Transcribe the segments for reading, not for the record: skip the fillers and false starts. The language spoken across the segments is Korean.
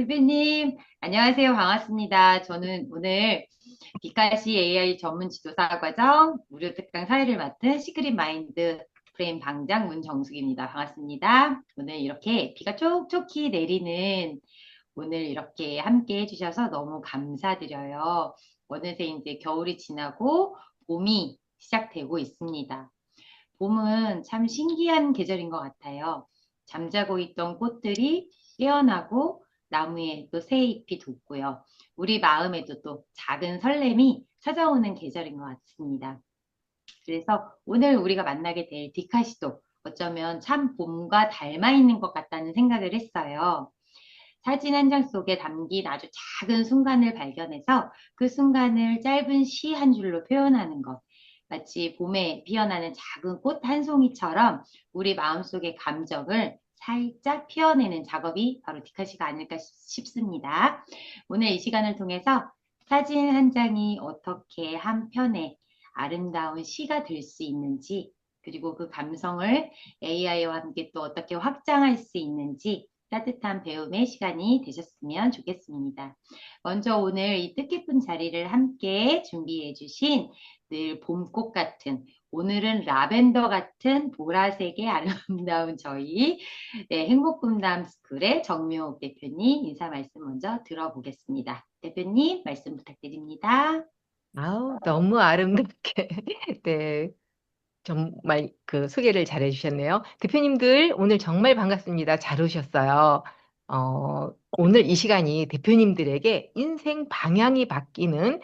대표님, 안녕하세요. 반갑습니다. 저는 오늘 디카시 AI 전문 지도사 과정 무료 특강 사회를 맡은 시크릿 마인드 프레임 방장 문정숙입니다. 반갑습니다. 오늘 이렇게 비가 촉촉히 내리는 오늘 이렇게 함께 해주셔서 너무 감사드려요. 어느새 이제 겨울이 지나고 봄이 시작되고 있습니다. 봄은 참 신기한 계절인 것 같아요. 잠자고 있던 꽃들이 깨어나고 나무에 또 새 잎이 돋고요. 우리 마음에도 또 작은 설렘이 찾아오는 계절인 것 같습니다. 그래서 오늘 우리가 만나게 될 디카시도 어쩌면 참 봄과 닮아 있는 것 같다는 생각을 했어요. 사진 한 장 속에 담긴 아주 작은 순간을 발견해서 그 순간을 짧은 시 한 줄로 표현하는 것. 마치 봄에 피어나는 작은 꽃 한 송이처럼 우리 마음속의 감정을 살짝 피워내는 작업이 바로 디카시가 아닐까 싶습니다. 오늘 이 시간을 통해서 사진 한 장이 어떻게 한 편의 아름다운 시가 될 수 있는지, 그리고 그 감성을 AI와 함께 또 어떻게 확장할 수 있는지 따뜻한 배움의 시간이 되셨으면 좋겠습니다. 먼저 오늘 이 뜻깊은 자리를 함께 준비해 주신 늘 봄꽃 같은, 오늘은 라벤더 같은 보라색의 아름다운 저희 행복꿈담 스쿨의 정묘옥 대표님 인사 말씀 먼저 들어보겠습니다. 대표님 말씀 부탁드립니다. 아우, 너무 아름답게. 네, 정말 그 소개를 잘 해주셨네요. 대표님들, 오늘 정말 반갑습니다. 잘 오셨어요. 오늘 이 시간이 대표님들에게 인생 방향이 바뀌는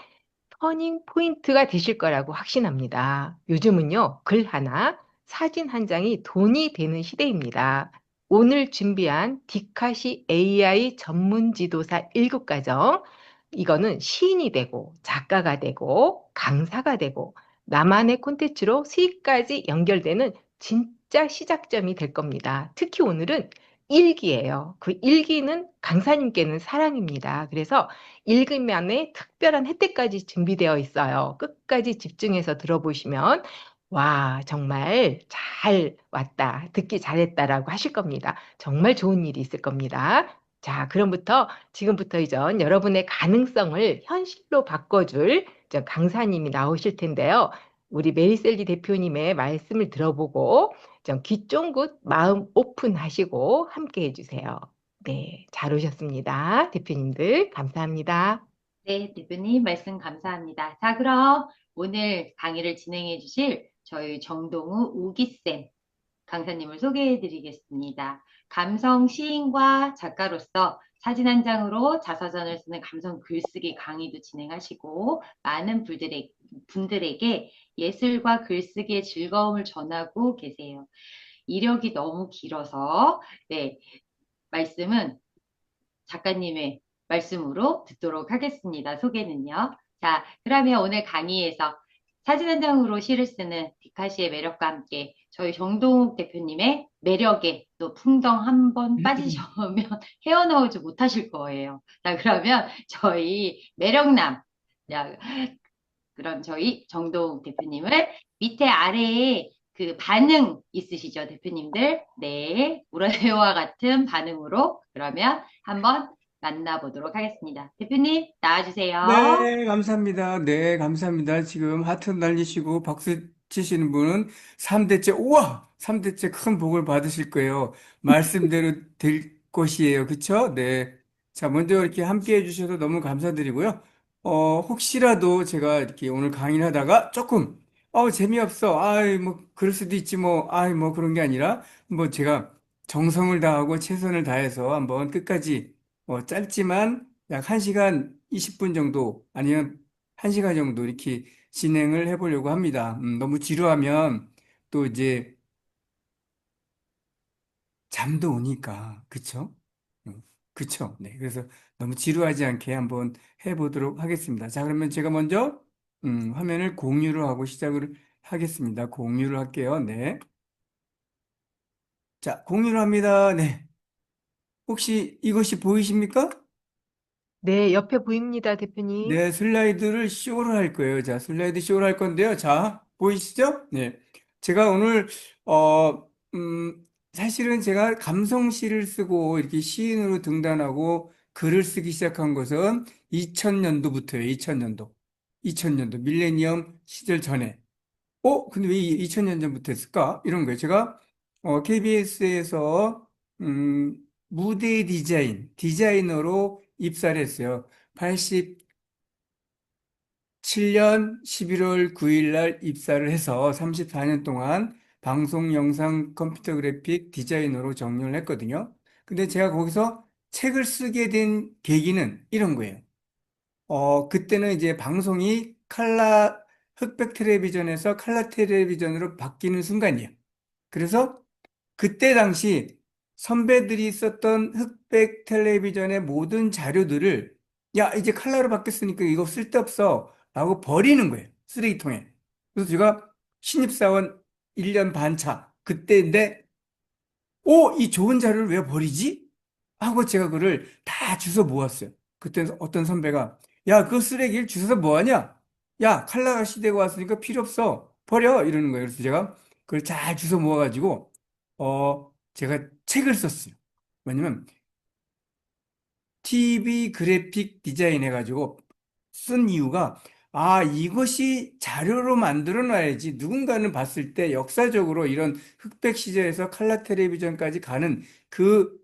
터닝 포인트가 되실 거라고 확신합니다. 요즘은요, 글 하나, 사진 한 장이 돈이 되는 시대입니다. 오늘 준비한 디카시 AI 전문 지도사 1급 과정, 이거는 시인이 되고, 작가가 되고, 강사가 되고, 나만의 콘텐츠로 수익까지 연결되는 진짜 시작점이 될 겁니다. 특히 오늘은 일기예요. 그 일기는 강사님께는 사랑입니다. 그래서 읽으면의 특별한 혜택까지 준비되어 있어요. 끝까지 집중해서 들어보시면 와, 정말 잘 왔다, 듣기 잘했다라고 하실 겁니다. 정말 좋은 일이 있을 겁니다. 자, 그럼부터 지금부터 이전 여러분의 가능성을 현실로 바꿔줄 강사님이 나오실 텐데요. 우리 메리셀리 대표님의 말씀을 들어보고 좀 귀 쫑긋 마음 오픈하시고 함께 해주세요. 네, 잘 오셨습니다. 대표님들, 감사합니다. 네, 대표님 말씀 감사합니다. 자, 그럼 오늘 강의를 진행해 주실 저희 정동우 우기쌤 강사님을 소개해 드리겠습니다. 감성 시인과 작가로서 사진 한 장으로 자서전을 쓰는 감성 글쓰기 강의도 진행하시고 많은 분들에게 예술과 글쓰기의 즐거움을 전하고 계세요. 이력이 너무 길어서 네, 말씀은 작가님의 말씀으로 듣도록 하겠습니다. 소개는요. 자, 그러면 오늘 강의에서 사진 한 장으로 시를 쓰는 디카시의 매력과 함께 저희 정동욱 대표님의 매력에 또 풍덩 한번 빠지셔면 헤어나오지 못하실 거예요. 자, 그러면 저희 매력남, 자, 그럼 저희 정동욱 대표님을 밑에 아래에 그 반응 있으시죠, 대표님들? 네, 우라세와 같은 반응으로 그러면 한번 만나보도록 하겠습니다. 대표님, 나와주세요. 네, 감사합니다. 네, 감사합니다. 지금 하트 날리시고 박수 치시는 분은 3대째, 우와! 3대째 큰 복을 받으실 거예요. 말씀대로 될 것이에요. 그쵸? 네. 자, 먼저 이렇게 함께 해주셔서 너무 감사드리고요. 혹시라도 제가 이렇게 오늘 강의를 하다가 조금, 재미없어. 아이, 뭐, 그럴 수도 있지, 뭐, 아이, 뭐, 그런 게 아니라, 뭐, 제가 정성을 다하고 최선을 다해서 한번 끝까지, 짧지만, 약 1시간 20분 정도 아니면 1시간 정도 이렇게 진행을 해보려고 합니다. 너무 지루하면 또 이제 잠도 오니까, 그쵸? 그쵸? 네. 그래서 너무 지루하지 않게 한번 해보도록 하겠습니다. 자, 그러면 제가 먼저, 화면을 공유를 하고 시작을 하겠습니다. 공유를 할게요. 네. 자, 공유를 합니다. 네. 혹시 이것이 보이십니까? 네, 옆에 보입니다, 대표님. 네, 슬라이드를 쇼를 할 거예요. 자, 슬라이드 쇼를 할 건데요. 자, 보이시죠? 네. 제가 오늘, 어, 사실은 제가 감성시를 쓰고 이렇게 시인으로 등단하고 글을 쓰기 시작한 것은 2000년도부터예요. 2000년도. 2000년도 밀레니엄 시절 전에. 근데 왜 2000년 전부터 했을까? 이런 거예요. 제가 KBS에서 무대 디자이너로 입사를 했어요. 87년 11월 9일 날 입사를 해서 34년 동안 방송, 영상, 컴퓨터 그래픽 디자이너로 정년을 했거든요. 근데 제가 거기서 책을 쓰게 된 계기는 이런 거예요. 그때는 이제 방송이 흑백 텔레비전에서 칼라 텔레비전으로 바뀌는 순간이에요. 그래서 그때 당시 선배들이 썼던 흑백 텔레비전의 모든 자료들을 야, 이제 칼라로 바뀌었으니까 이거 쓸데없어 라고 버리는 거예요. 쓰레기통에. 그래서 제가 신입사원 1년 반 차 그때인데 이 좋은 자료를 왜 버리지? 하고 제가 그걸 다 주워 모았어요. 그때 어떤 선배가 야, 그 쓰레기를 주워서 뭐하냐? 야, 칼라가 시대가 왔으니까 필요 없어. 버려. 이러는 거예요. 그래서 제가 그걸 잘 주워 모아가지고 제가 책을 썼어요. 왜냐면 TV 그래픽 디자인 해가지고 쓴 이유가 이것이 자료로 만들어 놔야지 누군가는 봤을 때 역사적으로 이런 흑백 시절에서 칼라 텔레비전까지 가는 그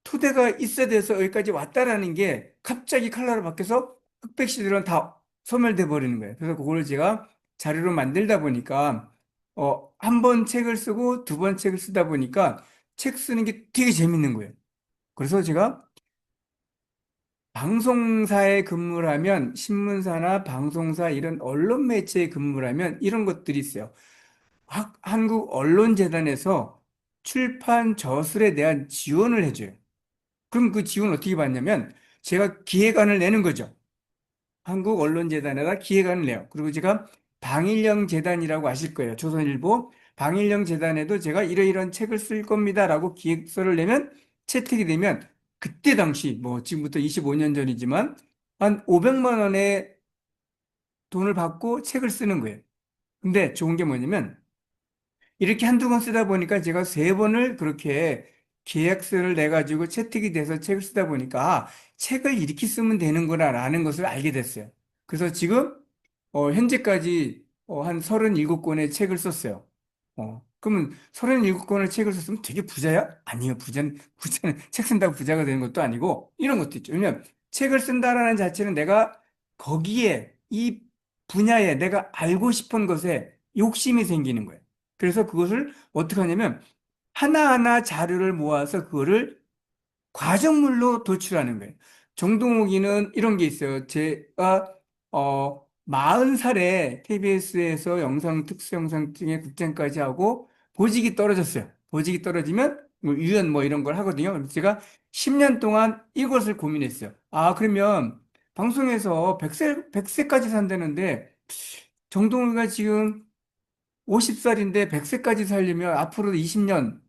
토대가 있어야 돼서 여기까지 왔다라는 게 갑자기 칼라로 바뀌어서 흑백 시절은 다 소멸돼 버리는 거예요. 그래서 그걸 제가 자료로 만들다 보니까 한 번 책을 쓰고 두 번 책을 쓰다 보니까 책 쓰는 게 되게 재밌는 거예요. 그래서 제가 방송사에 근무를 하면 신문사나 방송사 이런 언론 매체에 근무를 하면 이런 것들이 있어요. 한국언론재단에서 출판 저술에 대한 지원을 해줘요. 그럼 그 지원 어떻게 받냐면 제가 기획안을 내는 거죠. 한국언론재단에다 기획안을 내요. 그리고 제가 방일영재단이라고 아실 거예요. 조선일보 방일영재단에도 제가 이러이러한 책을 쓸 겁니다라고 기획서를 내면 채택이 되면 그때 당시 뭐 지금부터 25년 전이지만 한 500만 원의 돈을 받고 책을 쓰는 거예요. 근데 좋은 게 뭐냐면 이렇게 한두 번 쓰다 보니까 제가 세 번을 그렇게 계약서를 내가지고 채택이 돼서 책을 쓰다 보니까 책을 이렇게 쓰면 되는구나라는 것을 알게 됐어요. 그래서 지금 현재까지 한 37권의 책을 썼어요. 그러면 37권의 책을 썼으면 되게 부자야? 아니요. 부자는 책 쓴다고 부자가 되는 것도 아니고 이런 것도 있죠. 왜냐면 책을 쓴다라는 자체는 내가 거기에 이 분야에 내가 알고 싶은 것에 욕심이 생기는 거예요. 그래서 그것을 어떻게 하냐면 하나하나 자료를 모아서 그거를 과정물로 도출하는 거예요. 정동욱이는 이런 게 있어요. 제가 40살에 KBS에서 영상 특수 영상 중에 국장까지 하고 보직이 떨어졌어요. 보직이 떨어지면 뭐 유연 뭐 이런 걸 하거든요. 그래서 제가 10년 동안 이것을 고민했어요. 그러면 방송에서 100세까지 산다는데 정동욱이가 지금 50살인데 100세까지 살려면 앞으로 20년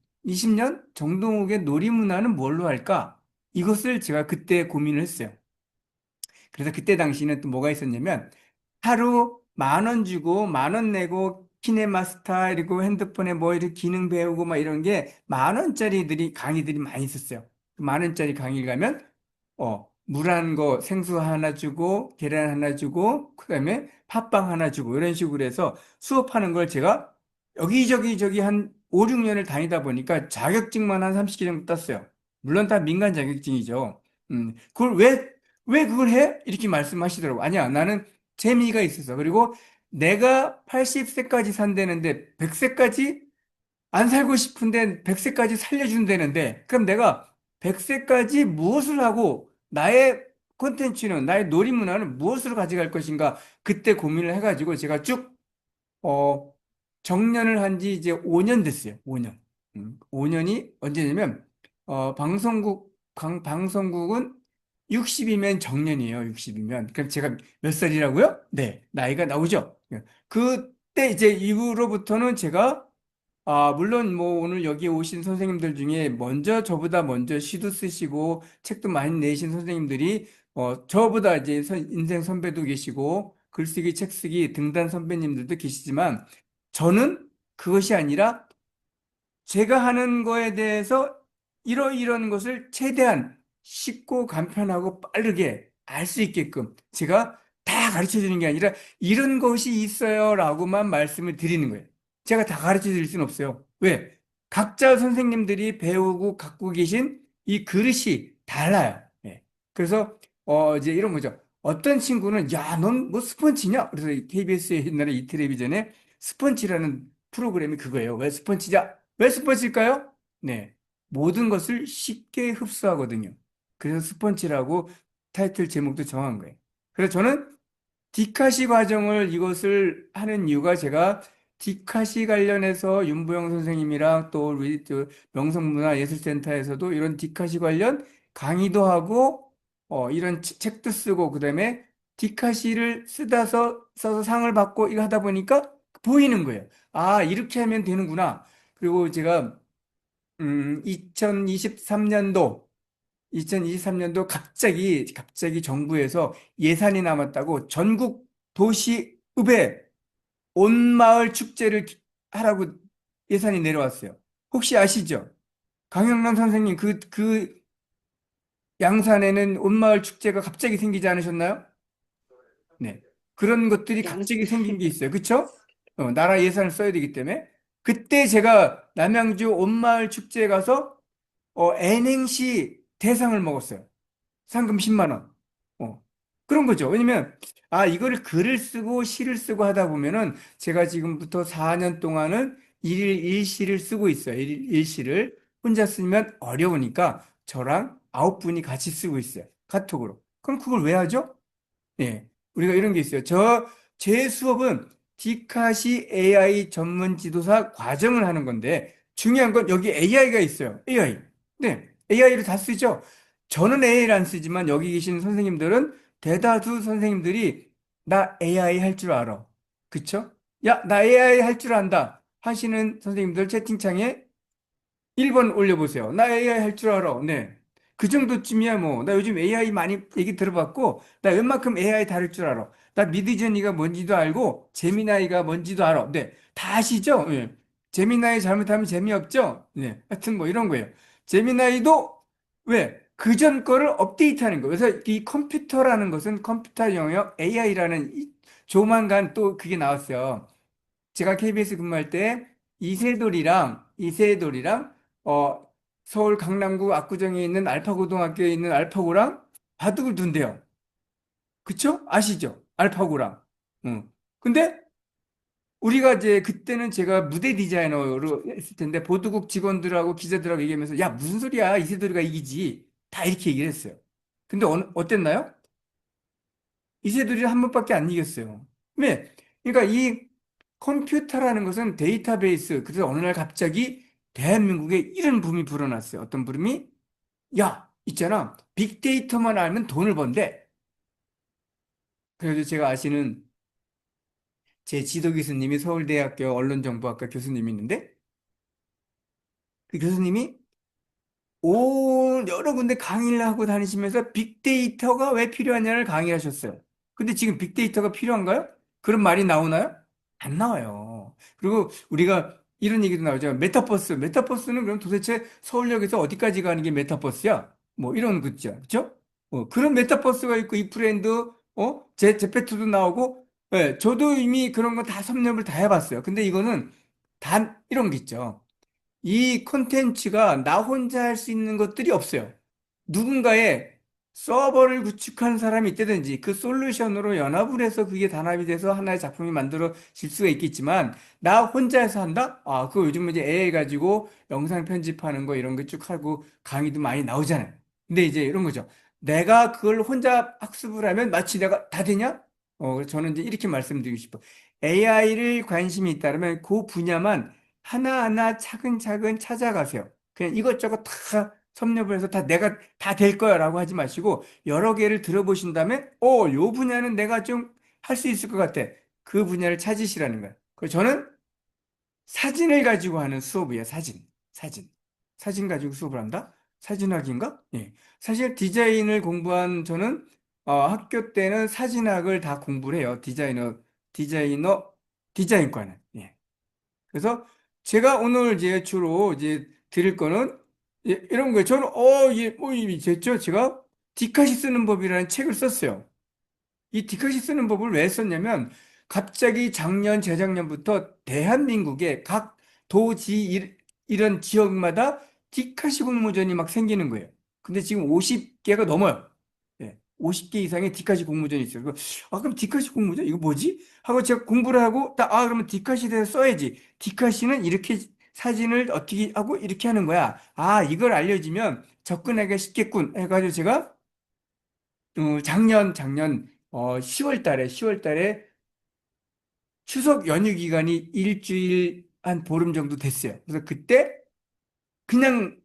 정동욱의 놀이문화는 뭘로 할까? 이것을 제가 그때 고민을 했어요. 그래서 그때 당시는 또 뭐가 있었냐면 하루 10,000원 주고 10,000원 내고 키네마스터 그리고 핸드폰에 뭐 이렇게 기능 배우고 막 이런 게 10,000원짜리들이 강의들이 많이 있었어요. 10,000원짜리 강의를 가면 물 한 거 생수 하나 주고 계란 하나 주고 그다음에 팥빵 하나 주고 이런 식으로 해서 수업하는 걸 제가 여기저기 저기 한 5, 6년을 다니다 보니까 자격증만 한 30개 정도 땄어요. 물론 다 민간 자격증이죠. 그걸 왜 그걸 해? 이렇게 말씀하시더라고. 아니야, 나는 재미가 있어서. 그리고 내가 80세까지 산다는데 100세까지 안 살고 싶은데 100세까지 살려준다는데 그럼 내가 100세까지 무엇을 하고 나의 콘텐츠는 나의 놀이문화는 무엇으로 가져갈 것인가 그때 고민을 해가지고 제가 쭉 어, 정년을 한 지 이제 5년 됐어요. 5년. 5년이 언제냐면 방송국은 60이면 정년이에요. 60이면. 그럼 제가 몇 살이라고요? 네, 나이가 나오죠. 그때 이제 이후로부터는 제가 물론 뭐 오늘 여기 오신 선생님들 중에 저보다 먼저 시도 쓰시고 책도 많이 내신 선생님들이 저보다 이제 인생 선배도 계시고 글쓰기, 책쓰기 등단 선배님들도 계시지만 저는 그것이 아니라 제가 하는 거에 대해서 이런 것을 최대한 쉽고 간편하고 빠르게 알 수 있게끔 제가 다 가르쳐 주는 게 아니라 이런 것이 있어요라고만 말씀을 드리는 거예요. 제가 다 가르쳐 드릴 수는 없어요. 왜? 각자 선생님들이 배우고 갖고 계신 이 그릇이 달라요. 예. 그래서 이제 이런 거죠. 어떤 친구는 야, 넌 뭐 스펀지냐? 그래서 KBS에 옛날에 이 텔레비전에 스펀지라는 프로그램이 그거예요. 왜 스펀지냐? 왜 스펀지일까요? 네. 모든 것을 쉽게 흡수하거든요. 그래서 스펀지라고 타이틀 제목도 정한 거예요. 그래서 저는 디카시 과정을 이것을 하는 이유가 제가 디카시 관련해서 윤보영 선생님이랑 또 우리 저 명성문화예술센터에서도 이런 디카시 관련 강의도 하고 이런 책도 쓰고 그다음에 디카시를 써서 상을 받고 이거 하다 보니까 보이는 거예요. 아, 이렇게 하면 되는구나. 그리고 제가 2023년도 갑자기 정부에서 예산이 남았다고 전국 도시읍에 온마을 축제를 하라고 예산이 내려왔어요. 혹시 아시죠? 강영란 선생님, 그 양산에는 온마을 축제가 갑자기 생기지 않으셨나요? 네. 그런 것들이 갑자기 생긴 게 있어요. 그쵸? 나라 예산을 써야 되기 때문에. 그때 제가 남양주 온마을 축제에 가서 N행시 대상을 먹었어요. 상금 10만 원. 어. 그런 거죠. 왜냐면, 아, 이거를 글을 쓰고 시를 쓰고 하다 보면은 제가 지금부터 4년 동안은 일일 일시를 쓰고 있어요. 일일 일시를. 혼자 쓰면 어려우니까 저랑 9분이 같이 쓰고 있어요. 카톡으로. 그럼 그걸 왜 하죠? 예. 우리가 이런 게 있어요. 제 수업은 디카시 AI 전문 지도사 과정을 하는 건데 중요한 건 여기 AI가 있어요. AI. 네. AI를 다 쓰죠. 저는 AI를 안 쓰지만 여기 계신 선생님들은 대다수 선생님들이 나 AI 할 줄 알아. 그쵸? 야, 나 AI 할 줄 안다. 하시는 선생님들 채팅창에 1번 올려보세요. 나 AI 할 줄 알아. 네. 그 정도쯤이야, 뭐. 나 요즘 AI 많이 얘기 들어봤고, 나 웬만큼 AI 다룰 줄 알아. 나 미드저니가 뭔지도 알고, 제미나이가 뭔지도 알아. 네. 다 아시죠? 예. 제미나이 잘못하면 재미없죠? 네. 하여튼 뭐 이런 거예요. 제미나이도, 왜? 그전 거를 업데이트 하는 거예요. 그래서 이 컴퓨터라는 것은 컴퓨터 영역 AI라는 조만간 또 그게 나왔어요. 제가 KBS 근무할 때 이세돌이랑 어, 서울 강남구 압구정에 있는 알파고등학교에 있는 알파고랑 바둑을 둔대요. 그쵸? 아시죠? 알파고랑. 응. 근데 우리가 이제 그때는 제가 무대 디자이너로 했을 텐데 보도국 직원들하고 기자들하고 얘기하면서 야, 무슨 소리야? 이세돌이가 이기지. 다 이렇게 얘기를 했어요. 근데 어땠나요? 이세돌이 한 번밖에 안 이겼어요. 왜? 그러니까 이 컴퓨터라는 것은 데이터베이스. 그래서 어느 날 갑자기 대한민국에 이런 붐이 불어났어요. 어떤 붐이? 야, 있잖아. 빅데이터만 알면 돈을 번대. 그래서 제가 아시는 제 지도 교수님이 서울대학교 언론정보학과 교수님이 있는데 그 교수님이 여러 군데 강의를 하고 다니시면서 빅데이터가 왜 필요하냐를 강의하셨어요. 근데 지금 빅데이터가 필요한가요? 그런 말이 나오나요? 안 나와요. 그리고 우리가 이런 얘기도 나오죠. 메타버스. 메타버스는 그럼 도대체 서울역에서 어디까지 가는 게 메타버스야? 뭐 이런 거죠. 그렇죠? 그런 메타버스가 있고 이 브랜드, 제페토도 나오고, 예, 저도 이미 그런 거 다 섭렵을 다 해봤어요. 근데 이거는 단 이런 게 있죠. 이 콘텐츠가 나 혼자 할 수 있는 것들이 없어요. 누군가의 서버를 구축한 사람이 있다든지 그 솔루션으로 연합을 해서 그게 단합이 돼서 하나의 작품이 만들어질 수가 있겠지만 나 혼자 해서 한다? 아, 그거 요즘 이제 AI 가지고 영상 편집하는 거 이런 거 쭉 하고 강의도 많이 나오잖아요. 근데 이제 이런 거죠. 내가 그걸 혼자 학습을 하면 마치 내가 다 되냐? 저는 이제 이렇게 말씀드리고 싶어. AI를 관심이 있다면 그 분야만 하나하나 차근차근 찾아가세요. 그냥 이것저것 다 섭렵을 해서 다 내가 다 될 거야라고 하지 마시고 여러 개를 들어보신 다음에 요 분야는 내가 좀 할 수 있을 것 같아. 그 분야를 찾으시라는 거예요. 그래서 저는 사진을 가지고 하는 수업이에요. 사진 가지고 수업을 한다? 사진학인가? 예. 사실 디자인을 공부한 저는 학교 때는 사진학을 다 공부를 해요. 디자이너, 디자인과는. 예. 그래서 제가 오늘 이제 주로 이제 드릴 거는 예, 이런 거예요. 저는, 이게, 이미 됐죠? 제가 디카시 쓰는 법이라는 책을 썼어요. 이 디카시 쓰는 법을 왜 썼냐면, 갑자기 작년, 재작년부터 대한민국의 각 도지, 이런 지역마다 디카시 공모전이 막 생기는 거예요. 근데 지금 50개가 넘어요. 예, 50개 이상의 디카시 공모전이 있어요. 그럼 디카시 공모전? 이거 뭐지? 하고 제가 공부를 하고, 그러면 디카시에 대해서 써야지. 디카시는 이렇게 사진을 어떻게 하고 이렇게 하는 거야. 이걸 알려주면 접근하기가 쉽겠군. 해가지고 제가 작년 10월 달에 추석 연휴 기간이 일주일 한 보름 정도 됐어요. 그래서 그때 그냥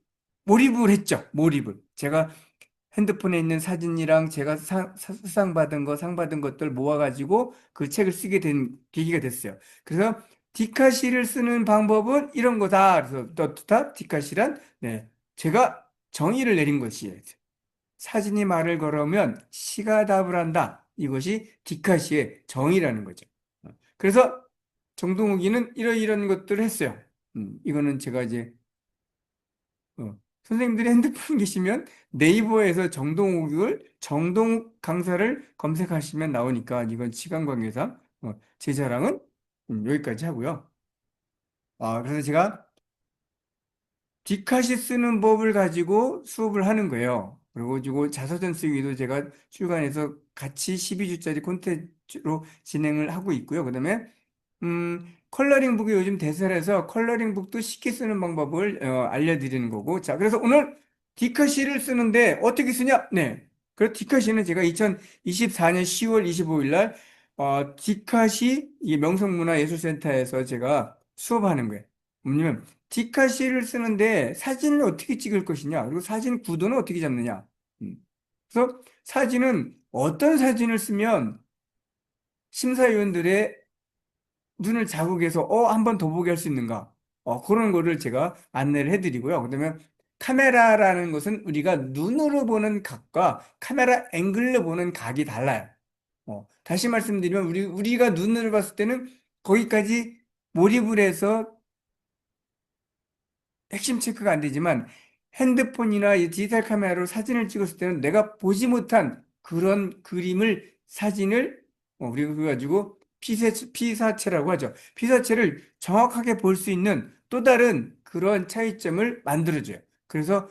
몰입을 했죠. 몰입을. 제가 핸드폰에 있는 사진이랑 제가 수상 받은 거, 상 받은 것들 모아가지고 그 책을 쓰게 된 계기가 됐어요. 그래서 디카시를 쓰는 방법은 이런 거다. 그래서 더 디카시란, 네, 제가 정의를 내린 것이에요. 사진이 말을 걸으면 시가 답을 한다. 이것이 디카시의 정의라는 거죠. 그래서 정동욱이는 이런 것들을 했어요. 이거는 제가 이제 선생님들이 핸드폰 계시면 네이버에서 정동욱 강사를 검색하시면 나오니까 이건 시간 관계상 제 자랑은 여기까지 하고요. 그래서 제가 디카시 쓰는 법을 가지고 수업을 하는 거예요. 그리고 자서전 쓰기도 제가 출간해서 같이 12주짜리 콘텐츠로 진행을 하고 있고요. 그다음에 컬러링 북이 요즘 대세라서 컬러링 북도 쉽게 쓰는 방법을 알려드리는 거고. 자, 그래서 오늘 디카시를 쓰는데 어떻게 쓰냐? 네. 그래서 디카시는 제가 2024년 10월 25일 날 디카시 이 명성문화예술센터에서 제가 수업하는 거예요. 뭐냐면 디카시를 쓰는데 사진을 어떻게 찍을 것이냐, 그리고 사진 구도는 어떻게 잡느냐. 그래서 사진은 어떤 사진을 쓰면 심사위원들의 눈을 자극해서 한 번 더 보게 할 수 있는가? 그런 거를 제가 안내를 해드리고요. 그다음에 카메라라는 것은 우리가 눈으로 보는 각과 카메라 앵글로 보는 각이 달라요. 다시 말씀드리면 우리가 눈으로 봤을 때는 거기까지 몰입을 해서 핵심 체크가 안 되지만 핸드폰이나 이 디지털 카메라로 사진을 찍었을 때는 내가 보지 못한 그런 사진을 우리가 그거 가지고 피사체라고 하죠. 피사체를 정확하게 볼 수 있는 또 다른 그런 차이점을 만들어줘요. 그래서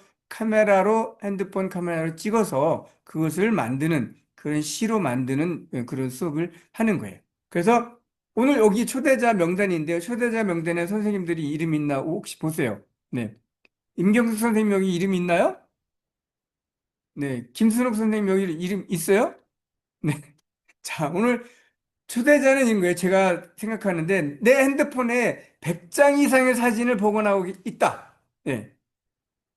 핸드폰 카메라로 찍어서 그것을 만드는 그런 시로 만드는 그런 수업을 하는 거예요. 그래서 오늘 여기 초대자 명단인데요. 초대자 명단에 선생님들이 이름 있나 혹시 보세요. 네. 임경숙 선생님 여기 이름 있나요? 네. 김순옥 선생님 여기 이름 있어요? 네. 자, 오늘 초대자는 인 거예요. 제가 생각하는데 내 핸드폰에 100장 이상의 사진을 복원하고 있다. 네.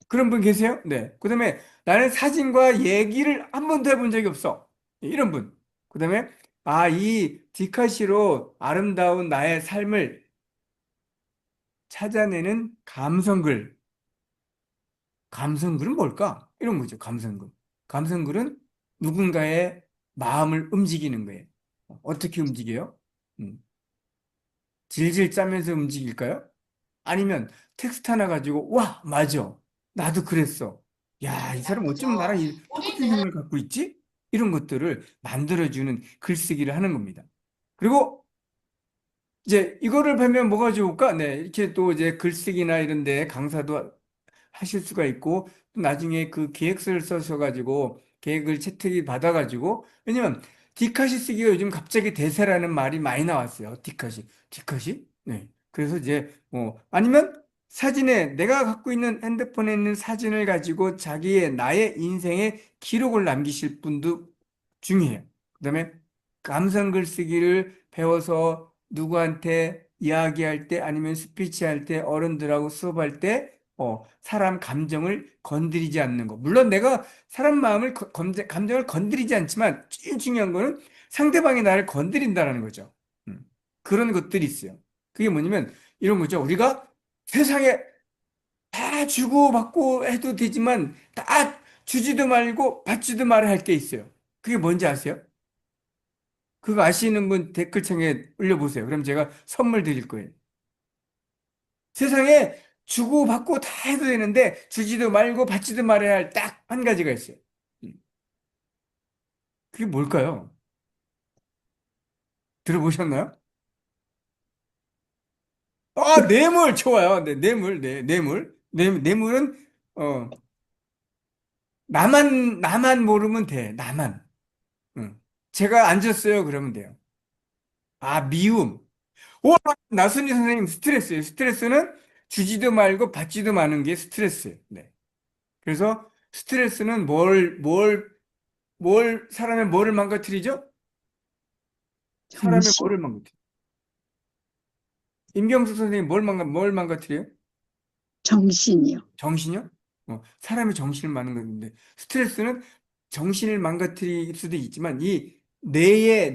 그런 분 계세요? 네. 그다음에 나는 사진과 얘기를 한 번도 해본 적이 없어. 이런 분. 그다음에 이 디카시로 아름다운 나의 삶을 찾아내는 감성글. 감성글은 뭘까? 이런 거죠, 감성글. 감성글은 누군가의 마음을 움직이는 거예요. 어떻게 움직여요? 음, 질질 짜면서 움직일까요? 아니면 텍스트 하나 가지고, 와, 맞아. 나도 그랬어. 야, 이 사람 어쩜 나랑 똑같은 생각을 갖고 있지? 이런 것들을 만들어주는 글쓰기를 하는 겁니다. 그리고 이제 이거를 배면 뭐가 좋을까? 네, 이렇게 또 이제 글쓰기나 이런 데 강사도 하실 수가 있고 또 나중에 그 계획서를 써셔가지고 계획을 채택이 받아가지고 왜냐면 디카시 쓰기가 요즘 갑자기 대세라는 말이 많이 나왔어요. 디카시? 네. 그래서 이제 아니면 사진에 내가 갖고 있는 핸드폰에 있는 사진을 가지고 나의 인생의 기록을 남기실 분도 중요해요. 그다음에 감성 글쓰기를 배워서 누구한테 이야기할 때 아니면 스피치 할 때 어른들하고 수업할 때 사람 감정을 건드리지 않는 거. 물론 내가 사람 마음을, 감정을 건드리지 않지만 제일 중요한 거는 상대방이 나를 건드린다는 거죠. 그런 것들이 있어요. 그게 뭐냐면 이런 거죠. 우리가 세상에 다 주고받고 해도 되지만 다 주지도 말고 받지도 말아야 할 게 있어요. 그게 뭔지 아세요? 그거 아시는 분 댓글창에 올려보세요. 그럼 제가 선물 드릴 거예요. 세상에 주고받고 다 해도 되는데 주지도 말고 받지도 말아야 할 딱 한 가지가 있어요. 음, 그게 뭘까요? 들어보셨나요? 아, 뇌물 좋아요. 네, 뇌물, 네, 뇌물. 뇌물은 나만 모르면 돼. 나만. 응. 제가 안 줬어요. 그러면 돼요. 아, 미움. 오, 나순희 선생님 스트레스예요. 스트레스는 주지도 말고 받지도 마는 게 스트레스예요. 네. 그래서 스트레스는 사람의 뭐를 망가뜨리죠? 사람의 정신, 뭐를 망가뜨려? 임경수 선생님 뭘 망가뜨려요? 정신이요. 정신이요? 사람의 정신을 망가뜨리는데 스트레스는 정신을 망가뜨릴 수도 있지만 이 뇌에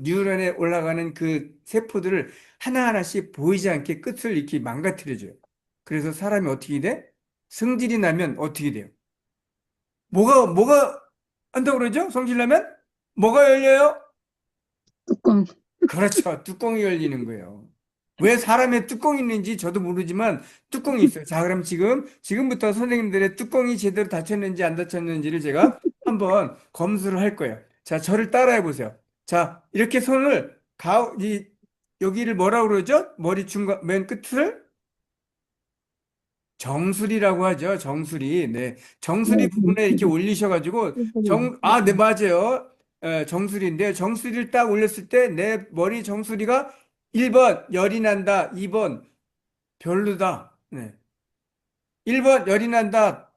뉴런에 올라가는 그 세포들을 하나하나씩 보이지 않게 끝을 이렇게 망가뜨려줘요. 그래서 사람이 어떻게 돼? 성질이 나면 어떻게 돼요? 뭐가 한다고 그러죠? 성질 나면? 뭐가 열려요? 뚜껑, 그렇죠. 뚜껑이 열리는 거예요. 왜 사람의 뚜껑이 있는지 저도 모르지만 뚜껑이 있어요. 자, 그럼 지금부터 선생님들의 뚜껑이 제대로 닫혔는지 안 닫혔는지를 제가 한번 검수를 할 거예요. 자, 저를 따라해 보세요. 자, 이렇게 손을 여기를 뭐라고 그러죠? 머리 중간, 맨 끝을 정수리라고 하죠. 정수리. 네. 정수리 네, 부분에 이렇게 올리셔가지고, 네, 맞아요. 정수리인데, 정수리를 딱 올렸을 때, 내 머리 정수리가 1번, 열이 난다. 2번, 별로다. 네. 1번, 열이 난다.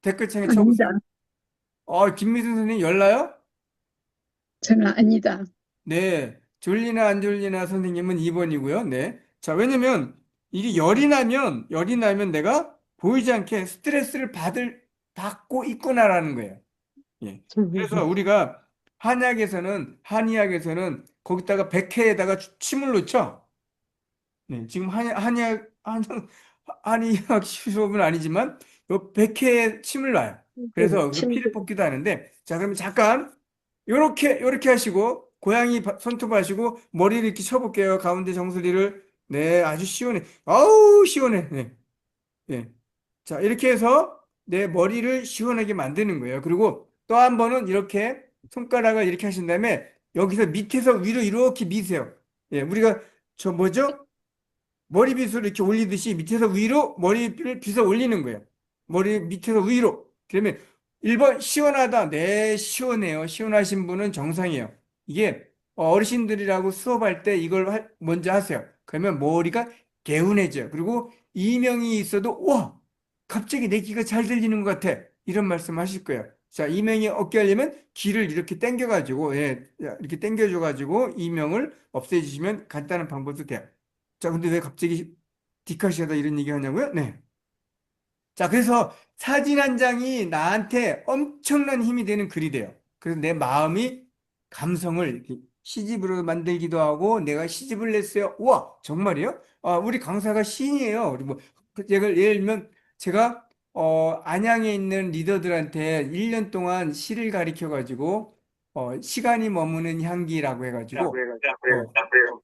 댓글창에 쳐보세요. 아니다. 김미순 선생님 열나요? 저는 아니다. 네. 졸리나 안 졸리나 선생님은 2번이고요. 네. 자, 왜냐면, 이게 열이 나면 내가 보이지 않게 스트레스를 받고 있구나라는 거예요. 예. 그래서 우리가 한의학에서는 거기다가 백회에다가 침을 넣죠. 네. 지금 한의학 수업은 아니지만, 요 백회에 침을 놔요. 그래서 그 피를 뽑기도 하는데, 자, 그러면 잠깐, 요렇게 하시고, 고양이 손톱 하시고, 머리를 이렇게 쳐볼게요. 가운데 정수리를. 네, 아주 시원해. 아우, 시원해. 네. 예. 자, 이렇게 해서 내 머리를 시원하게 만드는 거예요. 그리고 또 한 번은 이렇게 손가락을 이렇게 하신 다음에 여기서 밑에서 위로 이렇게 미세요. 예, 우리가 뭐죠? 머리빗으로 이렇게 올리듯이 밑에서 위로 머리를 빗어 올리는 거예요. 머리 밑에서 위로. 그러면 1번 시원하다. 네, 시원해요. 시원하신 분은 정상이에요. 이게 어르신들이라고 수업할 때 이걸 먼저 하세요. 그러면 머리가 개운해져요. 그리고 이명이 있어도 와, 갑자기 내 귀가 잘 들리는 것 같아. 이런 말씀 하실 거예요. 자, 이명이 없게 하려면 귀를 이렇게 당겨가지고, 예, 이렇게 당겨줘가지고 이명을 없애주시면 간단한 방법도 돼요. 자, 근데 왜 갑자기 디카시하다 이런 얘기 하냐고요? 네. 자, 그래서 사진 한 장이 나한테 엄청난 힘이 되는 글이 돼요. 그래서 내 마음이 감성을 이렇게 시집으로 만들기도 하고 내가 시집을 냈어요. 우와, 정말이요? 우리 강사가 시인이에요. 그리고 예를 들면 제가 안양에 있는 리더들한테 1년 동안 시를 가르쳐 가지고 시간이 머무는 향기라고 해가지고 어,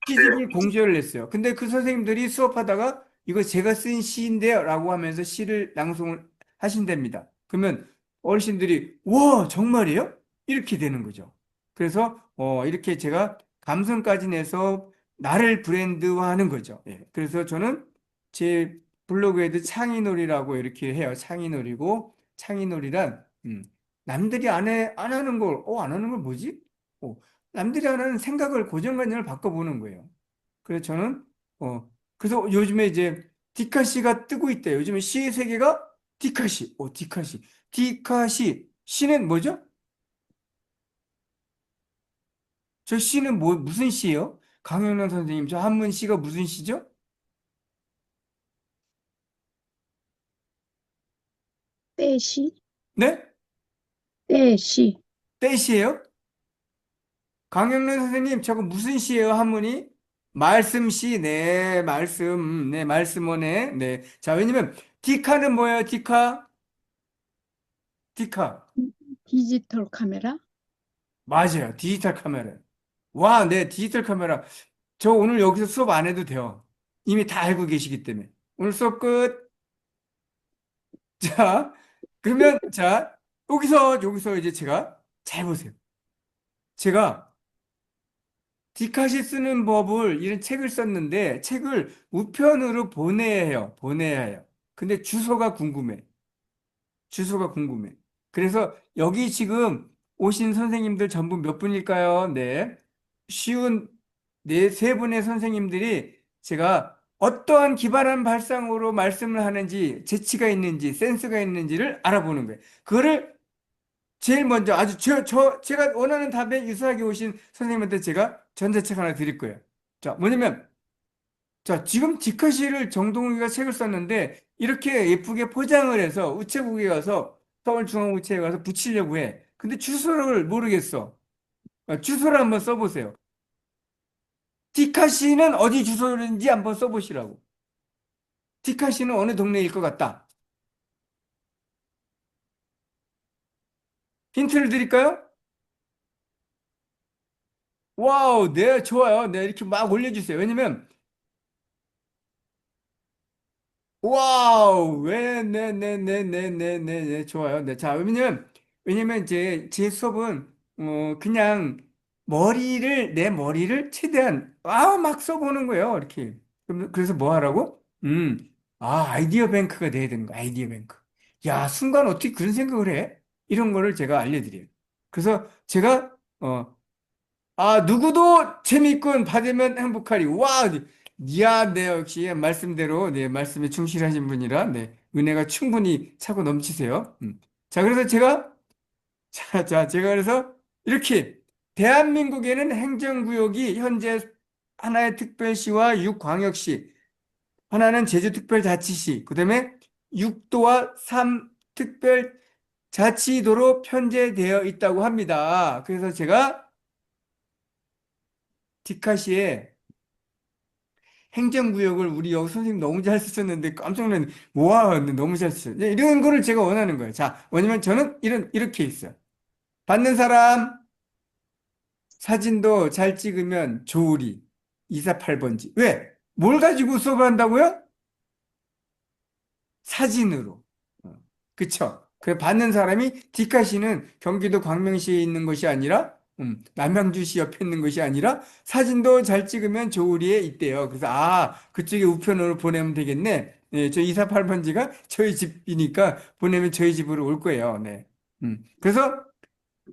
시집을 공개를 했어요. 근데 그 선생님들이 수업하다가 이거 제가 쓴 시인데요 라고 하면서 시를 낭송을 하신답니다. 그러면 어르신들이 와 정말이에요? 이렇게 되는 거죠. 그래서 이렇게 제가 감성까지 내서 나를 브랜드화하는 거죠. 예. 그래서 저는 제 블로그에도 창의놀이라고 이렇게 해요. 창의놀이고 창의놀이란 남들이 안 하는 걸, 안 하는 걸 뭐지? 어, 남들이 하는 생각을 고정관념을 바꿔보는 거예요. 그래서 저는 그래서 요즘에 이제 디카시가 뜨고 있대요. 요즘에 시의 세계가 디카시. 디카시. 디카시. 시는 뭐죠? 저 시는 무슨 시예요? 강영란 선생님, 저 한문 시가 무슨 시죠? 때시, 네? 때시, 떼시예요? 강영란 선생님, 저거 무슨 시예요, 한문이? 말씀시, 네, 네, 말씀원에, 네. 자, 왜냐면, 디카는 뭐예요, 디카? 디카. 디지털 카메라, 맞아요. 디지털 카메라. 와, 네, 디지털 카메라. 저 오늘 여기서 수업 안 해도 돼요. 이미 다 알고 계시기 때문에. 오늘 수업 끝. 자, 그러면, 자, 여기서 이제 제가, 잘 보세요. 제가 디카시 쓰는 법을, 이런 책을 썼는데, 책을 우편으로 보내야 해요. 보내야 해요. 근데 주소가 궁금해. 주소가 궁금해. 그래서 여기 지금 오신 선생님들 전부 몇 분일까요? 네. 쉬운 세 분의 선생님들이 제가 어떠한 기발한 발상으로 말씀을 하는지, 재치가 있는지, 센스가 있는지를 알아보는 거예요. 그거를 제일 먼저 아주 제가 원하는 답에 유사하게 오신 선생님한테 제가 전자책 하나 드릴 거예요. 자, 뭐냐면, 자, 지금 디카시를 정동욱이가 책을 썼는데 이렇게 예쁘게 포장을 해서 우체국에 가서 서울중앙우체국에 가서 붙이려고 해. 근데 주소를 모르겠어. 주소를 한번 써보세요. 디카시는 어디 주소인지 한번 써보시라고. 디카시는 어느 동네일 것 같다. 힌트를 드릴까요? 와우, 네, 좋아요. 네, 이렇게 막 올려주세요. 왜냐면 와우, 네, 좋아요. 네, 자, 왜냐면 이제 제 수업은, 그냥 내 머리를 최대한, 막 써보는 거예요. 이렇게. 그래서 뭐 하라고? 아이디어 뱅크가 돼야 되는 거야, 아이디어 뱅크. 야, 순간 어떻게 그런 생각을 해? 이런 거를 제가 알려드려요. 그래서 제가, 누구도 재미있군, 받으면 행복하리. 와, 야, 네, 역시 말씀대로, 네, 말씀에 충실하신 분이라, 네, 은혜가 충분히 차고 넘치세요. 자, 그래서 제가 그래서 이렇게, 대한민국에는 행정구역이 현재 하나의 특별시와 6광역시, 하나는 제주특별자치시, 그 다음에 6도와 3특별자치도로 편제되어 있다고 합니다. 그래서 제가 디카시에 행정구역을 우리 여기 선생님 너무 잘 쓰셨는데 깜짝 놀랐는데, 와, 근데 너무 잘 쓰셨어요. 이런 거를 제가 원하는 거예요. 자, 왜냐면 저는 이렇게 있어요. 받는 사람 사진도 잘 찍으면 좋으리. 248번지. 왜? 뭘 가지고 수업을 한다고요? 사진으로. 그쵸? 그 받는 사람이 디카시는 경기도 광명시에 있는 것이 아니라 남양주시 옆에 있는 것이 아니라 사진도 잘 찍으면 좋으리에 있대요. 그래서 그쪽에 우편으로 보내면 되겠네. 네, 저 248번지가 저희 집이니까 보내면 저희 집으로 올 거예요. 네. 그래서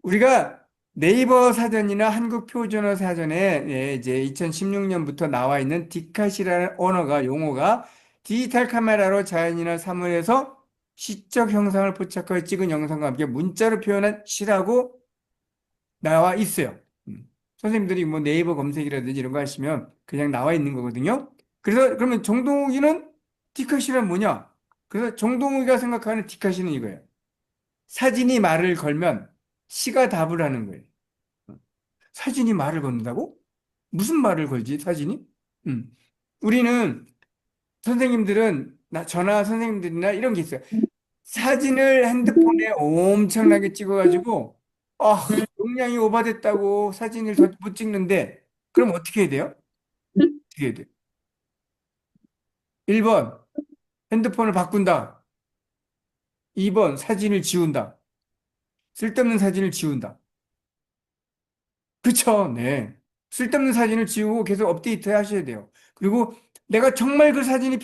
우리가 네이버 사전이나 한국표준어 사전에 이제 2016년부터 나와 있는 디카시라는 용어가 디지털 카메라로 자연이나 사물에서 시적 형상을 포착하여 찍은 영상과 함께 문자로 표현한 시라고 나와 있어요. 선생님들이 뭐 네이버 검색이라든지 이런 거 하시면 그냥 나와 있는 거거든요. 그래서 그러면 정동욱이는 디카시란 뭐냐? 그래서 정동욱이가 생각하는 디카시는 이거예요. 사진이 말을 걸면 시가 답을 하는 거예요. 사진이 말을 건다고? 무슨 말을 걸지, 사진이? 우리는 선생님들은 저나 선생님들이나 이런 게 있어요. 사진을 핸드폰에 엄청나게 찍어가지고 용량이 오버됐다고 사진을 더 못 찍는데 그럼 어떻게 해야 돼요? 어떻게 해야 돼? 1번 핸드폰을 바꾼다. 2번 사진을 지운다. 쓸데없는 사진을 지운다. 그쵸? 네. 쓸데없는 사진을 지우고 계속 업데이트 하셔야 돼요. 그리고 내가 정말 그 사진이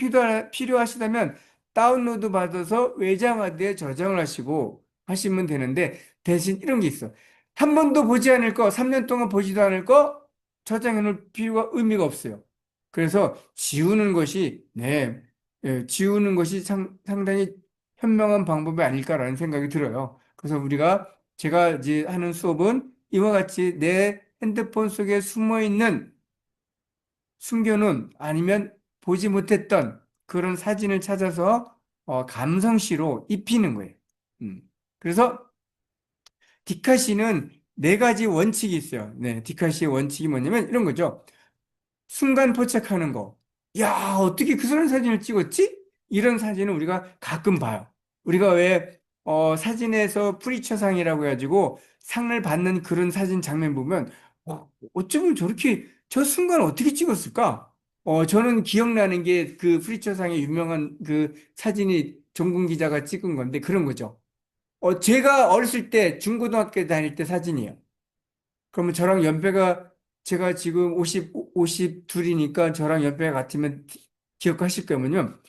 필요하시다면 다운로드 받아서 외장하드에 저장을 하시면 되는데 대신 이런 게 있어. 한 번도 보지 않을 거, 3년 동안 보지도 않을 거 저장해 놓을 필요가 의미가 없어요. 그래서 지우는 것이 상당히 현명한 방법이 아닐까라는 생각이 들어요. 그래서 제가 이제 하는 수업은 이와 같이 내 핸드폰 속에 숨겨놓은 아니면 보지 못했던 그런 사진을 찾아서 감성시로 입히는 거예요. 그래서 디카시는 네 가지 원칙이 있어요. 네, 디카시의 원칙이 뭐냐면 이런 거죠. 순간 포착하는 거. 야, 어떻게 그런 사진을 찍었지? 이런 사진은 우리가 가끔 봐요. 우리가 왜 사진에서 프리처상이라고 해가지고 상을 받는 그런 사진 장면 보면 어쩌면 저렇게 저 순간 어떻게 찍었을까? 저는 기억나는 게 그 프리처상의 유명한 그 사진이 종군 기자가 찍은 건데 그런 거죠. 제가 어렸을 때 중고등학교 다닐 때 사진이에요. 그러면 저랑 연배가 제가 지금 52이니까 저랑 연배가 같으면 기억하실 거면요.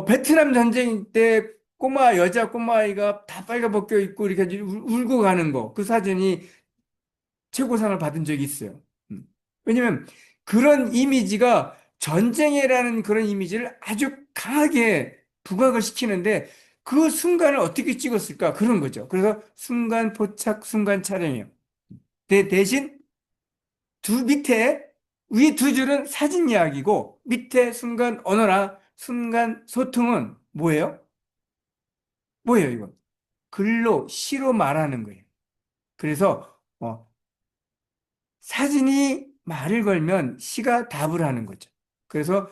베트남 전쟁 때 여자 꼬마아이가 다 빨가벗겨 입고 이렇게 울고 가는 거, 그 사진이 최고상을 받은 적이 있어요. 왜냐면 그런 이미지가 전쟁이라는 그런 이미지를 아주 강하게 부각을 시키는데 그 순간을 어떻게 찍었을까? 그런 거죠. 그래서 순간 포착, 순간 촬영이에요. 대신 위 두 줄은 사진 이야기고 밑에 순간 언어나 순간 소통은 뭐예요? 뭐예요, 이거? 글로, 시로 말하는 거예요. 그래서 사진이 말을 걸면 시가 답을 하는 거죠. 그래서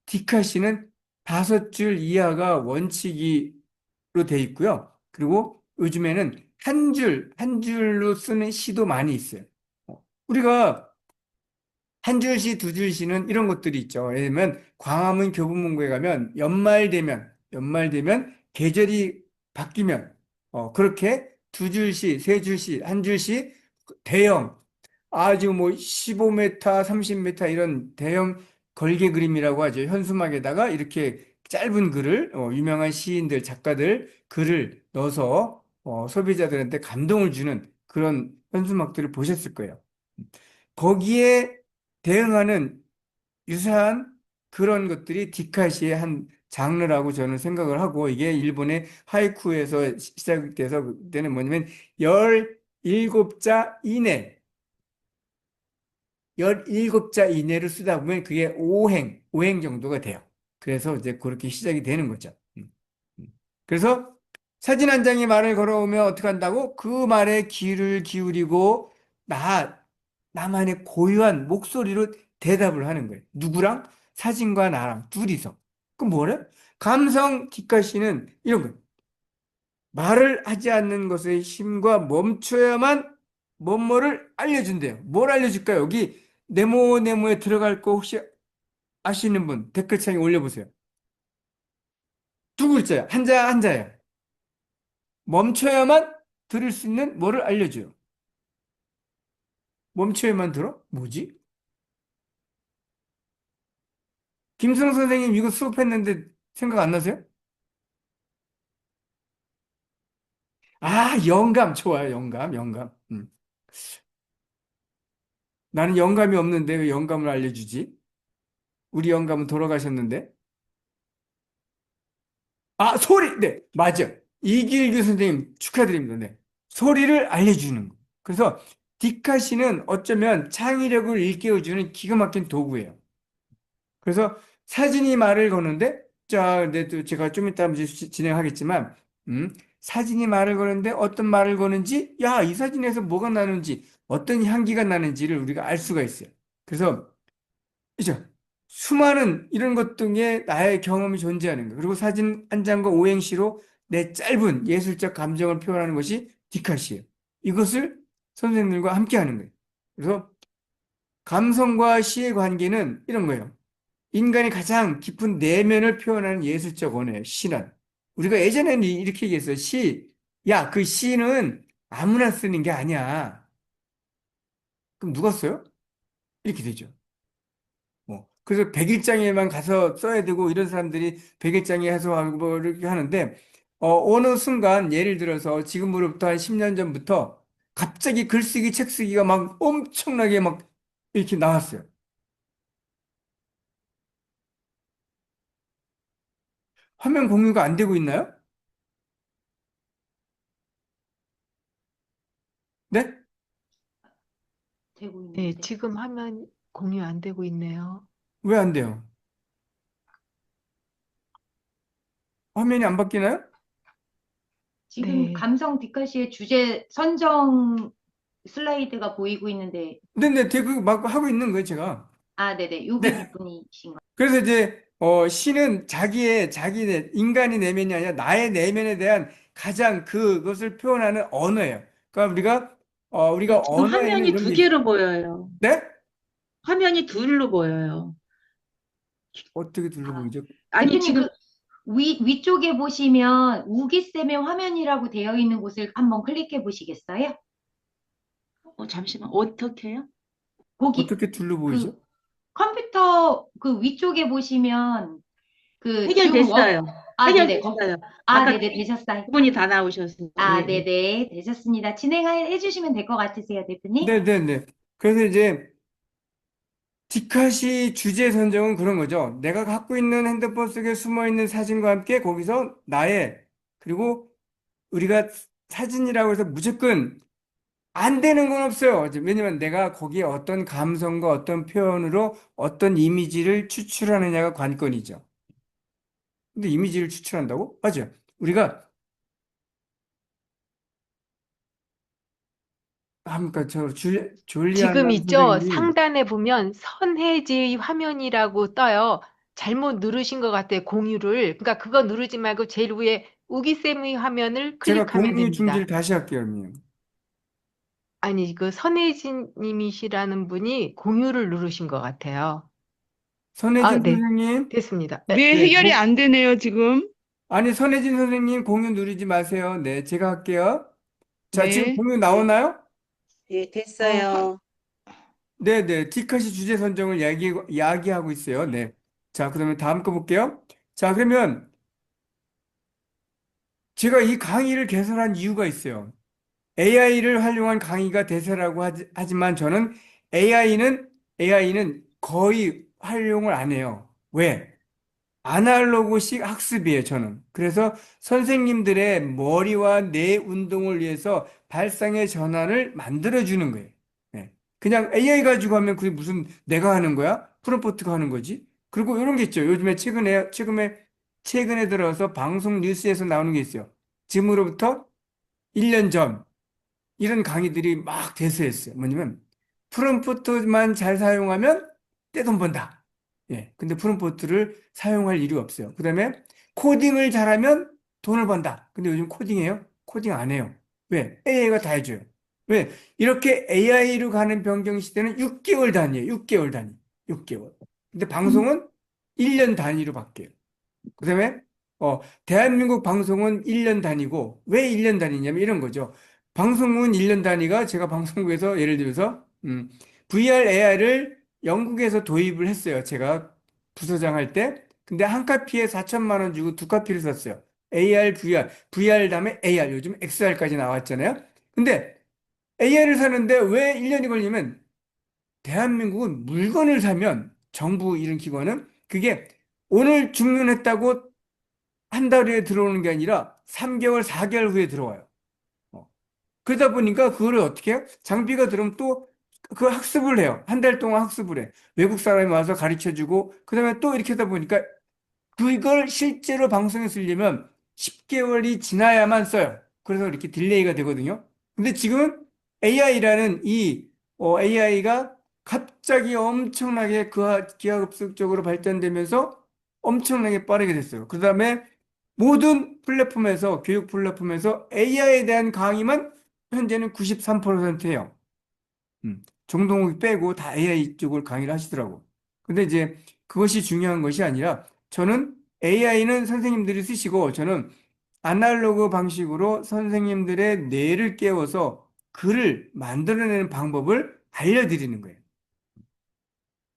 디카시는 5줄 이하가 원칙으로 돼 있고요. 그리고 요즘에는 한 줄로 쓰는 시도 많이 있어요. 우리가 한 줄시, 두 줄시는 이런 것들이 있죠. 예를 들면 광화문 교보문고에 가면 연말 되면 계절이 바뀌면 그렇게 두 줄시, 세 줄시, 한 줄시 대형 아주 뭐 15m, 30m 이런 대형 걸개 그림이라고 하죠. 현수막에다가 이렇게 짧은 글을 유명한 시인들, 작가들 글을 넣어서 소비자들한테 감동을 주는 그런 현수막들을 보셨을 거예요. 거기에 대응하는 유사한 그런 것들이 디카시의 한 장르라고 저는 생각을 하고 이게 일본의 하이쿠에서 시작돼서 그때는 뭐냐면 17자 이내 17자 이내로 쓰다 보면 그게 오행 정도가 돼요. 그래서 이제 그렇게 시작이 되는 거죠. 음. 그래서 사진 한 장이 말을 걸어오면 어떻게 한다고? 그 말에 귀를 기울이고 나만의 고유한 목소리로 대답을 하는 거예요. 누구랑? 사진과 나랑 둘이서. 그럼 뭐래? 감성 뒷가시는 이런 거예요. 말을 하지 않는 것의 힘과 멈춰야만 뭐뭐를 알려준대요. 뭘 알려줄까요? 여기 네모네모에 들어갈 거 혹시 아시는 분 댓글창에 올려보세요. 두 글자야. 한자예요. 멈춰야만 들을 수 있는 뭐를 알려줘요. 멈춰야만 들어? 뭐지? 김승 선생님 이거 수업했는데 생각 안 나세요? 아, 영감 좋아요. 영감. 나는 영감이 없는데 왜 영감을 알려주지? 우리 영감은 돌아가셨는데. 아, 소리! 네, 맞아. 이길규 선생님 축하드립니다. 네. 소리를 알려주는 거. 그래서 디카시는 어쩌면 창의력을 일깨워주는 기가 막힌 도구예요. 그래서 사진이 말을 거는데, 자, 근데 또 제가 좀 이따 진행하겠지만, 사진이 말을 거는데 어떤 말을 거는지, 야, 이 사진에서 뭐가 나는지, 어떤 향기가 나는지를 우리가 알 수가 있어요. 그래서 그죠? 수많은 이런 것 등에 나의 경험이 존재하는 거예요. 그리고 사진 한 장과 오행시로 내 짧은 예술적 감정을 표현하는 것이 디카시예요. 이것을 선생님들과 함께 하는 거예요. 그래서 감성과 시의 관계는 이런 거예요. 인간이 가장 깊은 내면을 표현하는 예술적 언어예요. 시는. 우리가 예전에는 이렇게 얘기했어요. 야, 그 시는 아무나 쓰는 게 아니야. 그럼 누가 써요? 이렇게 되죠. 그래서 백일장에만 가서 써야 되고 이런 사람들이 백일장에 해서 뭐 이렇게 하는데 어느 순간 예를 들어서 지금으로부터 한 10년 전부터 갑자기 글쓰기, 책쓰기가 막 엄청나게 막 이렇게 나왔어요. 화면 공유가 안 되고 있나요? 네? 되고 네, 있는데. 지금 화면 공유 안 되고 있네요. 왜 안 돼요? 화면이 안 바뀌나요? 지금 네, 감성 디카시의 주제 선정 슬라이드가 보이고 있는데, 네네, 되고 막 하고 있는 거예요, 제가. 아, 네네. 요게 네. 뒷분이신가요? 그래서 이제 시는 자기 인간의 내면이 아니라 나의 내면에 대한 가장 그것을 표현하는 언어예요. 그러니까 우리가 지금 언어에는 화면이 이런 두 게 있어요. 개로 보여요. 네? 화면이 둘로 보여요. 어떻게 둘러 보이죠? 아니, 대표님 지금, 그 위쪽에 보시면 우기쌤의 화면이라고 되어 있는 곳을 한번 클릭해 보시겠어요? 잠시만, 어떻게요? 거기 어떻게 둘러 그 보이죠? 컴퓨터 그 위쪽에 보시면 그 줌 해결됐어요. 네네. 해결됐어요. 아, 아까 네네, 되셨어요. 두 분이 다 나오셨어요. 아, 예, 예. 네네, 되셨습니다. 진행해 주시면 될 것 같으세요, 대표님? 네네네. 그래서 이제 디카시 주제 선정은 그런 거죠. 내가 갖고 있는 핸드폰 속에 숨어 있는 사진과 함께 거기서 그리고 우리가 사진이라고 해서 무조건 안 되는 건 없어요. 왜냐면 내가 거기에 어떤 감성과 어떤 표현으로 어떤 이미지를 추출하느냐가 관건이죠. 근데 이미지를 추출한다고? 맞아요. 우리가 그러니까 지금 졸리안나 있죠? 선생님이 상단에 보면 선해지 화면이라고 떠요. 잘못 누르신 것 같아요. 공유를. 그러니까 그거 누르지 말고 제일 위에 우기쌤의 화면을 제가 클릭하면 공유 중지를 됩니다. 다시 할게요, 그러면. 아니, 그 선혜진 님이시라는 분이 공유를 누르신 것 같아요. 아, 선혜진 네. 선생님, 됐습니다. 네. 왜 네, 해결이 안 되네요, 지금? 아니, 선혜진 선생님 공유 누르지 마세요. 네, 제가 할게요. 자, 지금 네. 공유 예, 나오나요? 예, 화- 됐어요. 네네. 디카시 주제 선정을 이야기하고 있어요. 네. 자, 그러면 다음 거 볼게요. 자, 그러면 제가 이 강의를 개설한 이유가 있어요. AI를 활용한 강의가 대세라고 하지만 저는 AI는 거의 활용을 안 해요. 왜? 아날로그식 학습이에요, 저는. 그래서 선생님들의 머리와 뇌 운동을 위해서 발상의 전환을 만들어주는 거예요. 네. 그냥 AI 가지고 하면 그게 무슨 내가 하는 거야? 프롬프트가 하는 거지? 그리고 이런 게 있죠. 요즘에 최근에 들어서 방송 뉴스에서 나오는 게 있어요. 지금으로부터 1년 전, 이런 강의들이 막 대세였어요. 뭐냐면, 프롬프트만 잘 사용하면 떼돈 번다. 예. 근데 프롬프트를 사용할 일이 없어요. 그 다음에 코딩을 잘하면 돈을 번다. 근데 요즘 코딩해요? 코딩 안 해요. 왜? AI가 다 해줘요. 왜? 이렇게 AI로 가는 변경 시대는 6개월 단위예요. 6개월 단위. 6개월. 근데 방송은 1년 단위로 바뀌어요. 그다음에 대한민국 방송은 1년 단위고 왜 1년 단위냐면 이런 거죠. 방송은 1년 단위가 제가 방송국에서 예를 들어서 VR AI를 영국에서 도입을 했어요. 제가 부서장 할 때. 근데 한 카피에 4천만 원 주고 두 카피를 샀어요. AR, VR 다음에 AR, 요즘 XR까지 나왔잖아요. 근데 AI를 사는데 왜 1년이 걸리면 대한민국은 물건을 사면 정부 이런 기관은 그게 오늘 주문했다고 한 달 후에 들어오는 게 아니라 3개월, 4개월 후에 들어와요. 어. 그러다 보니까 그거를 어떻게 해요? 장비가 들어오면 또 그 학습을 해요. 한 달 동안 학습을 해. 외국 사람이 와서 가르쳐 주고, 그 다음에 또 이렇게 하다 보니까 그걸 실제로 방송에 쓰려면 10개월이 지나야만 써요. 그래서 이렇게 딜레이가 되거든요. 근데 지금은 AI라는 AI가 갑자기 엄청나게 기하급수적으로 발전되면서 엄청나게 빠르게 됐어요. 그 다음에 모든 플랫폼에서, 교육 플랫폼에서 AI에 대한 강의만 현재는 93%예요. 정동욱이 빼고 다 AI 쪽을 강의를 하시더라고. 근데 이제 그것이 중요한 것이 아니라 저는 AI는 선생님들이 쓰시고 저는 아날로그 방식으로 선생님들의 뇌를 깨워서 글을 만들어내는 방법을 알려드리는 거예요.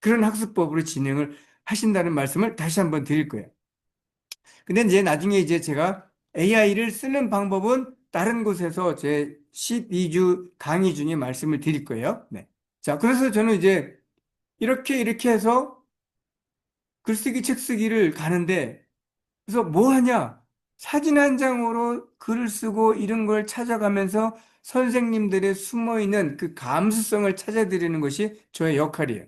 그런 학습법으로 진행을 하신다는 말씀을 다시 한번 드릴 거예요. 근데 이제 나중에 이제 제가 AI를 쓰는 방법은 다른 곳에서 제 12주 강의 중에 말씀을 드릴 거예요. 네. 자, 그래서 저는 이제 이렇게 해서 글쓰기, 책쓰기를 가는데, 그래서 뭐 하냐? 사진 한 장으로 글을 쓰고 이런 걸 찾아가면서 선생님들의 숨어 있는 그 감수성을 찾아드리는 것이 저의 역할이에요.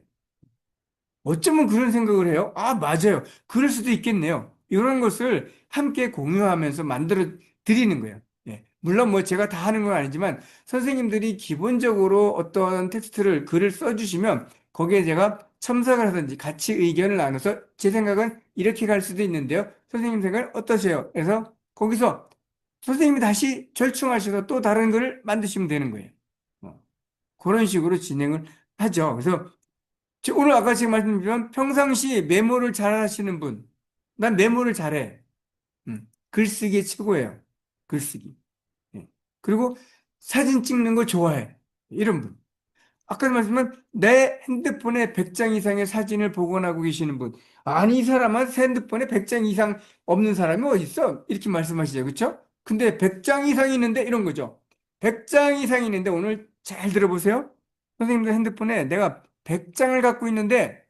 어쩌면 그런 생각을 해요. 아, 맞아요. 그럴 수도 있겠네요. 이런 것을 함께 공유하면서 만들어 드리는 거예요. 예. 물론 뭐 제가 다 하는 건 아니지만 선생님들이 기본적으로 어떤 텍스트를 글을 써주시면 거기에 제가 첨삭을 하든지 같이 의견을 나눠서 제 생각은 이렇게 갈 수도 있는데요. 선생님 생각은 어떠세요? 그래서 거기서 선생님이 다시 절충하셔서 또 다른 글을 만드시면 되는 거예요. 그런 식으로 진행을 하죠. 그래서 오늘 아까 제가 말씀드린 평상시 메모를 잘 하시는 분. 난 메모를 잘해. 글쓰기 최고예요. 글쓰기. 예. 그리고 사진 찍는 거 좋아해. 이런 분. 아까 말씀은 내 핸드폰에 100장 이상의 사진을 복원하고 계시는 분. 아니, 이 사람은 핸드폰에 100장 이상 없는 사람이 어디 있어? 이렇게 말씀하시죠. 그렇죠? 근데 100장 이상 있는데 이런 거죠. 100장 이상 있는데 오늘 잘 들어보세요. 선생님들 핸드폰에 내가 100장을 갖고 있는데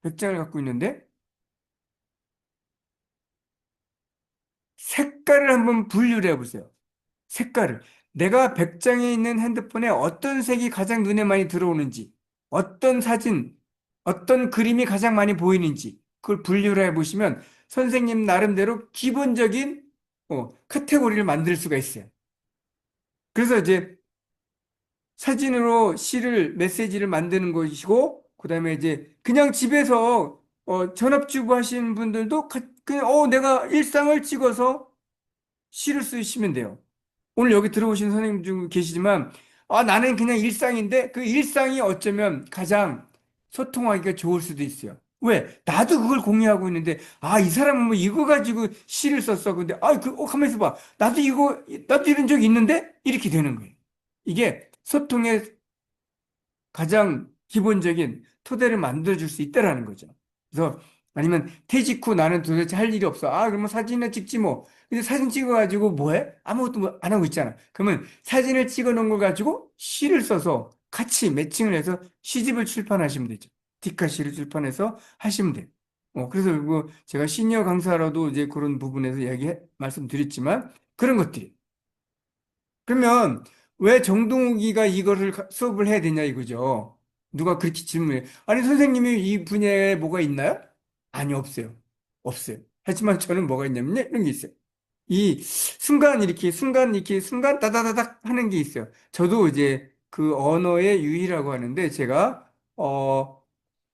100장을 갖고 있는데 색깔을 한번 분류를 해보세요. 색깔을. 내가 100장에 있는 핸드폰에 어떤 색이 가장 눈에 많이 들어오는지, 어떤 사진, 어떤 그림이 가장 많이 보이는지, 그걸 분류를 해보시면 선생님 나름대로 기본적인 카테고리를 만들 수가 있어요. 그래서 이제 사진으로 시를, 메시지를 만드는 것이고, 그 다음에 이제 그냥 집에서 전업주부 하시는 분들도 그냥, 내가 일상을 찍어서 시를 쓰시면 돼요. 오늘 여기 들어오신 선생님 중 계시지만, 나는 그냥 일상인데, 그 일상이 어쩌면 가장 소통하기가 좋을 수도 있어요. 왜? 나도 그걸 공유하고 있는데, 이 사람은 뭐 이거 가지고 시를 썼어. 근데, 가만 있어봐. 나도 이런 적 있는데? 이렇게 되는 거예요. 이게 소통의 가장 기본적인 토대를 만들어줄 수 있다라는 거죠. 그래서 아니면 퇴직 후 나는 도대체 할 일이 없어. 그러면 사진을 찍지 뭐. 근데 사진 찍어가지고 뭐해? 아무것도 안 하고 있잖아. 그러면 사진을 찍어 놓은 걸 가지고 시를 써서 같이 매칭을 해서 시집을 출판하시면 되죠. 디카시를 출판해서 하시면 돼요. 그래서 뭐 제가 시니어 강사라도 이제 그런 부분에서 말씀드렸지만 그런 것들이. 그러면 왜 정동욱이가 이거를 수업을 해야 되냐 이거죠. 누가 그렇게 질문해. 아니, 선생님이 이 분야에 뭐가 있나요? 아니, 없어요. 없어요. 하지만 저는 뭐가 있냐면요. 이런 게 있어요. 순간 따다다닥 하는 게 있어요. 저도 이제 그 언어의 유희라고 하는데 제가,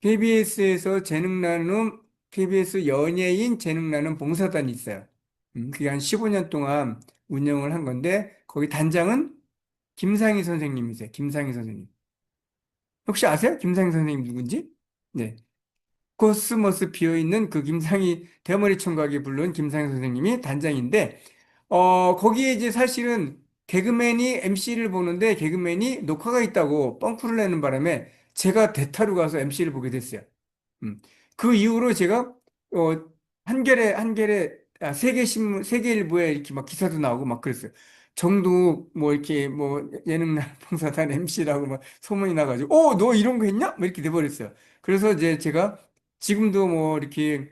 KBS에서 KBS 연예인 재능 나눔 봉사단이 있어요. 그게 한 15년 동안 운영을 한 건데, 거기 단장은 김상희 선생님이세요. 김상희 선생님. 혹시 아세요? 김상희 선생님 누군지? 네. 코스모스 비어있는 그 김상희 대머리 총각이 부른 김상희 선생님이 단장인데, 거기에 이제 사실은 개그맨이 MC를 보는데 개그맨이 녹화가 있다고 뻥크를 내는 바람에 제가 대타로 가서 MC를 보게 됐어요. 그 이후로 제가 한겨레 세계신문 세계일보에 이렇게 막 기사도 나오고 막 그랬어요. 정두 뭐 이렇게 뭐 예능날 봉사단 MC라고 막 소문이 나가지고 너 이런 거 했냐? 뭐 이렇게 돼버렸어요. 그래서 이제 제가 지금도 뭐 이렇게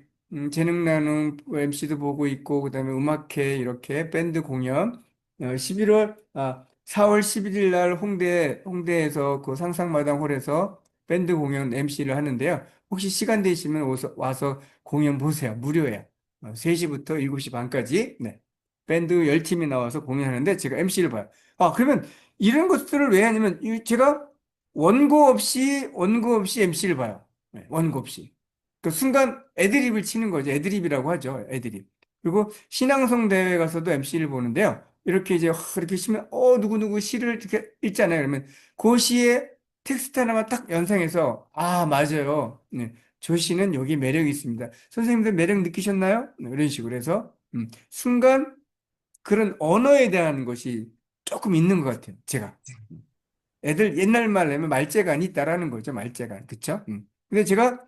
재능 나눔 MC도 보고 있고 그다음에 음악회 이렇게 밴드 공연 4월 11일 날 홍대에서 그 상상마당 홀에서 밴드 공연 MC를 하는데요. 혹시 시간 되시면 와서 공연 보세요. 무료예요. 3시부터 7시 반까지. 네. 밴드 10팀이 나와서 공연하는데 제가 MC를 봐요. 그러면 이런 것들을 왜 하냐면 제가 원고 없이 MC를 봐요. 네, 원고 없이. 그 순간 애드립을 치는 거죠. 애드립이라고 하죠. 애드립. 그리고 신앙송 대회 가서도 MC를 보는데요. 이렇게 이제 이렇게 치면 누구누구 시를 이렇게 읽잖아요. 그러면 그 시에 텍스트 하나만 딱 연상해서 맞아요. 네. 저 시는 여기 매력이 있습니다. 선생님들 매력 느끼셨나요? 네, 이런 식으로 해서 순간 그런 언어에 대한 것이 조금 있는 것 같아요. 제가. 애들 옛날 말로 하면 말재간이 있다라는 거죠. 말재간. 그쵸? 근데 제가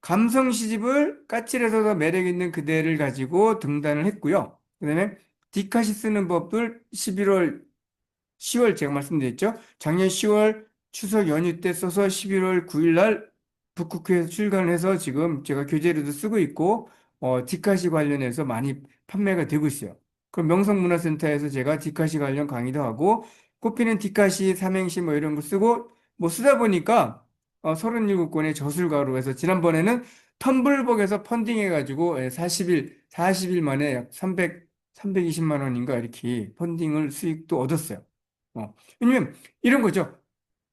감성 시집을 까칠해서 매력 있는 그대를 가지고 등단을 했고요. 그다음에 디카시 쓰는 법을 10월 제가 말씀드렸죠. 작년 10월 추석 연휴 때 써서 11월 9일 날 북극회에서 출간을 해서 지금 제가 교재로도 쓰고 있고 디카시 관련해서 많이 판매가 되고 있어요. 그럼 명성문화센터에서 제가 디카시 관련 강의도 하고 꽃피는 디카시 삼행시 뭐 이런 거 쓰고 뭐 쓰다 보니까 37권의 저술가로 해서 지난번에는 텀블벅에서 펀딩해가지고 40일 만에 약 320만 원인가 이렇게 펀딩을 수익도 얻었어요. 왜냐면 이런 거죠.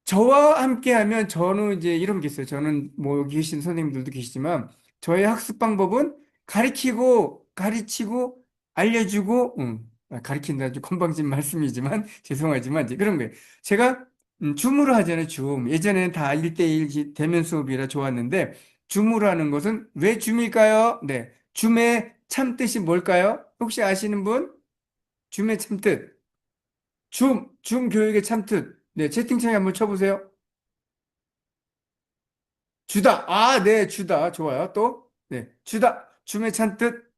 저와 함께 하면 저는 이제 이런 게 있어요. 저는 뭐 여기 계신 선생님들도 계시지만 저의 학습 방법은 가르치고 알려주고 가르친다 아주 건방진 말씀이지만 죄송하지만 이제 그런 거예요. 제가 줌으로 하잖아요, 줌. 예전에는 다 1대1 대면 수업이라 좋았는데, 줌으로 하는 것은 왜 줌일까요? 네. 줌의 참뜻이 뭘까요? 혹시 아시는 분? 줌의 참뜻. 줌 교육의 참뜻. 네, 채팅창에 한번 쳐보세요. 주다. 아, 네, 주다. 좋아요. 또, 네, 주다. 줌의 참뜻.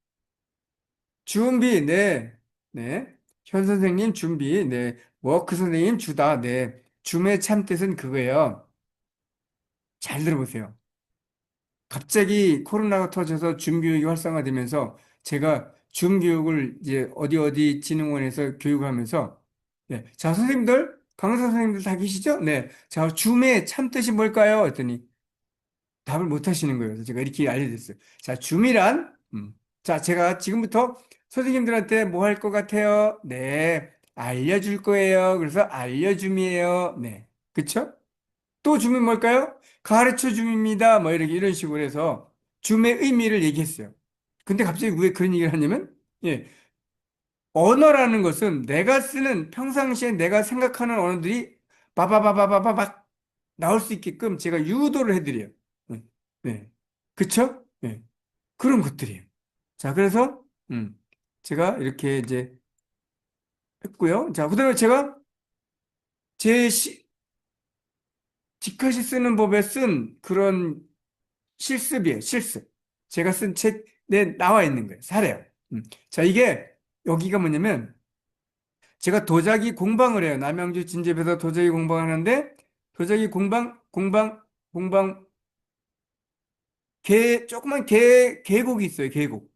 준비. 네, 네. 현 선생님 준비. 네. 워크 선생님 주다. 네. 줌의 참뜻은 그거예요. 잘 들어보세요. 갑자기 코로나가 터져서 줌 교육이 활성화되면서 제가 줌 교육을 이제 어디 진흥원에서 교육을 하면서 네. 자, 선생님들, 강사 선생님들 다 계시죠? 네. 자, 줌의 참뜻이 뭘까요? 했더니 답을 못 하시는 거예요. 그래서 제가 이렇게 알려드렸어요. 자, 줌이란, 자, 제가 지금부터 선생님들한테 뭐 할 것 같아요? 네. 알려줄 거예요. 그래서 알려줌이에요. 네. 그쵸? 또 줌이 뭘까요? 가르쳐 줌입니다. 뭐 이렇게 이런 식으로 해서 줌의 의미를 얘기했어요. 근데 갑자기 왜 그런 얘기를 하냐면, 예. 언어라는 것은 내가 쓰는 평상시에 내가 생각하는 언어들이 바바바바바바박 나올 수 있게끔 제가 유도를 해드려요. 네. 네. 그쵸? 네. 그런 것들이에요. 자, 그래서, 제가 이렇게 이제 했고요. 자, 그 다음에 제가 제 디카시 쓰는 법에 쓴 그런 실습이에요. 실습. 제가 쓴 책에 나와 있는 거예요. 사례요. 자, 이게 여기가 뭐냐면 제가 도자기 공방을 해요. 남양주 진접에서 도자기 공방을 하는데 도자기 공방 조그만 계곡이 있어요. 계곡.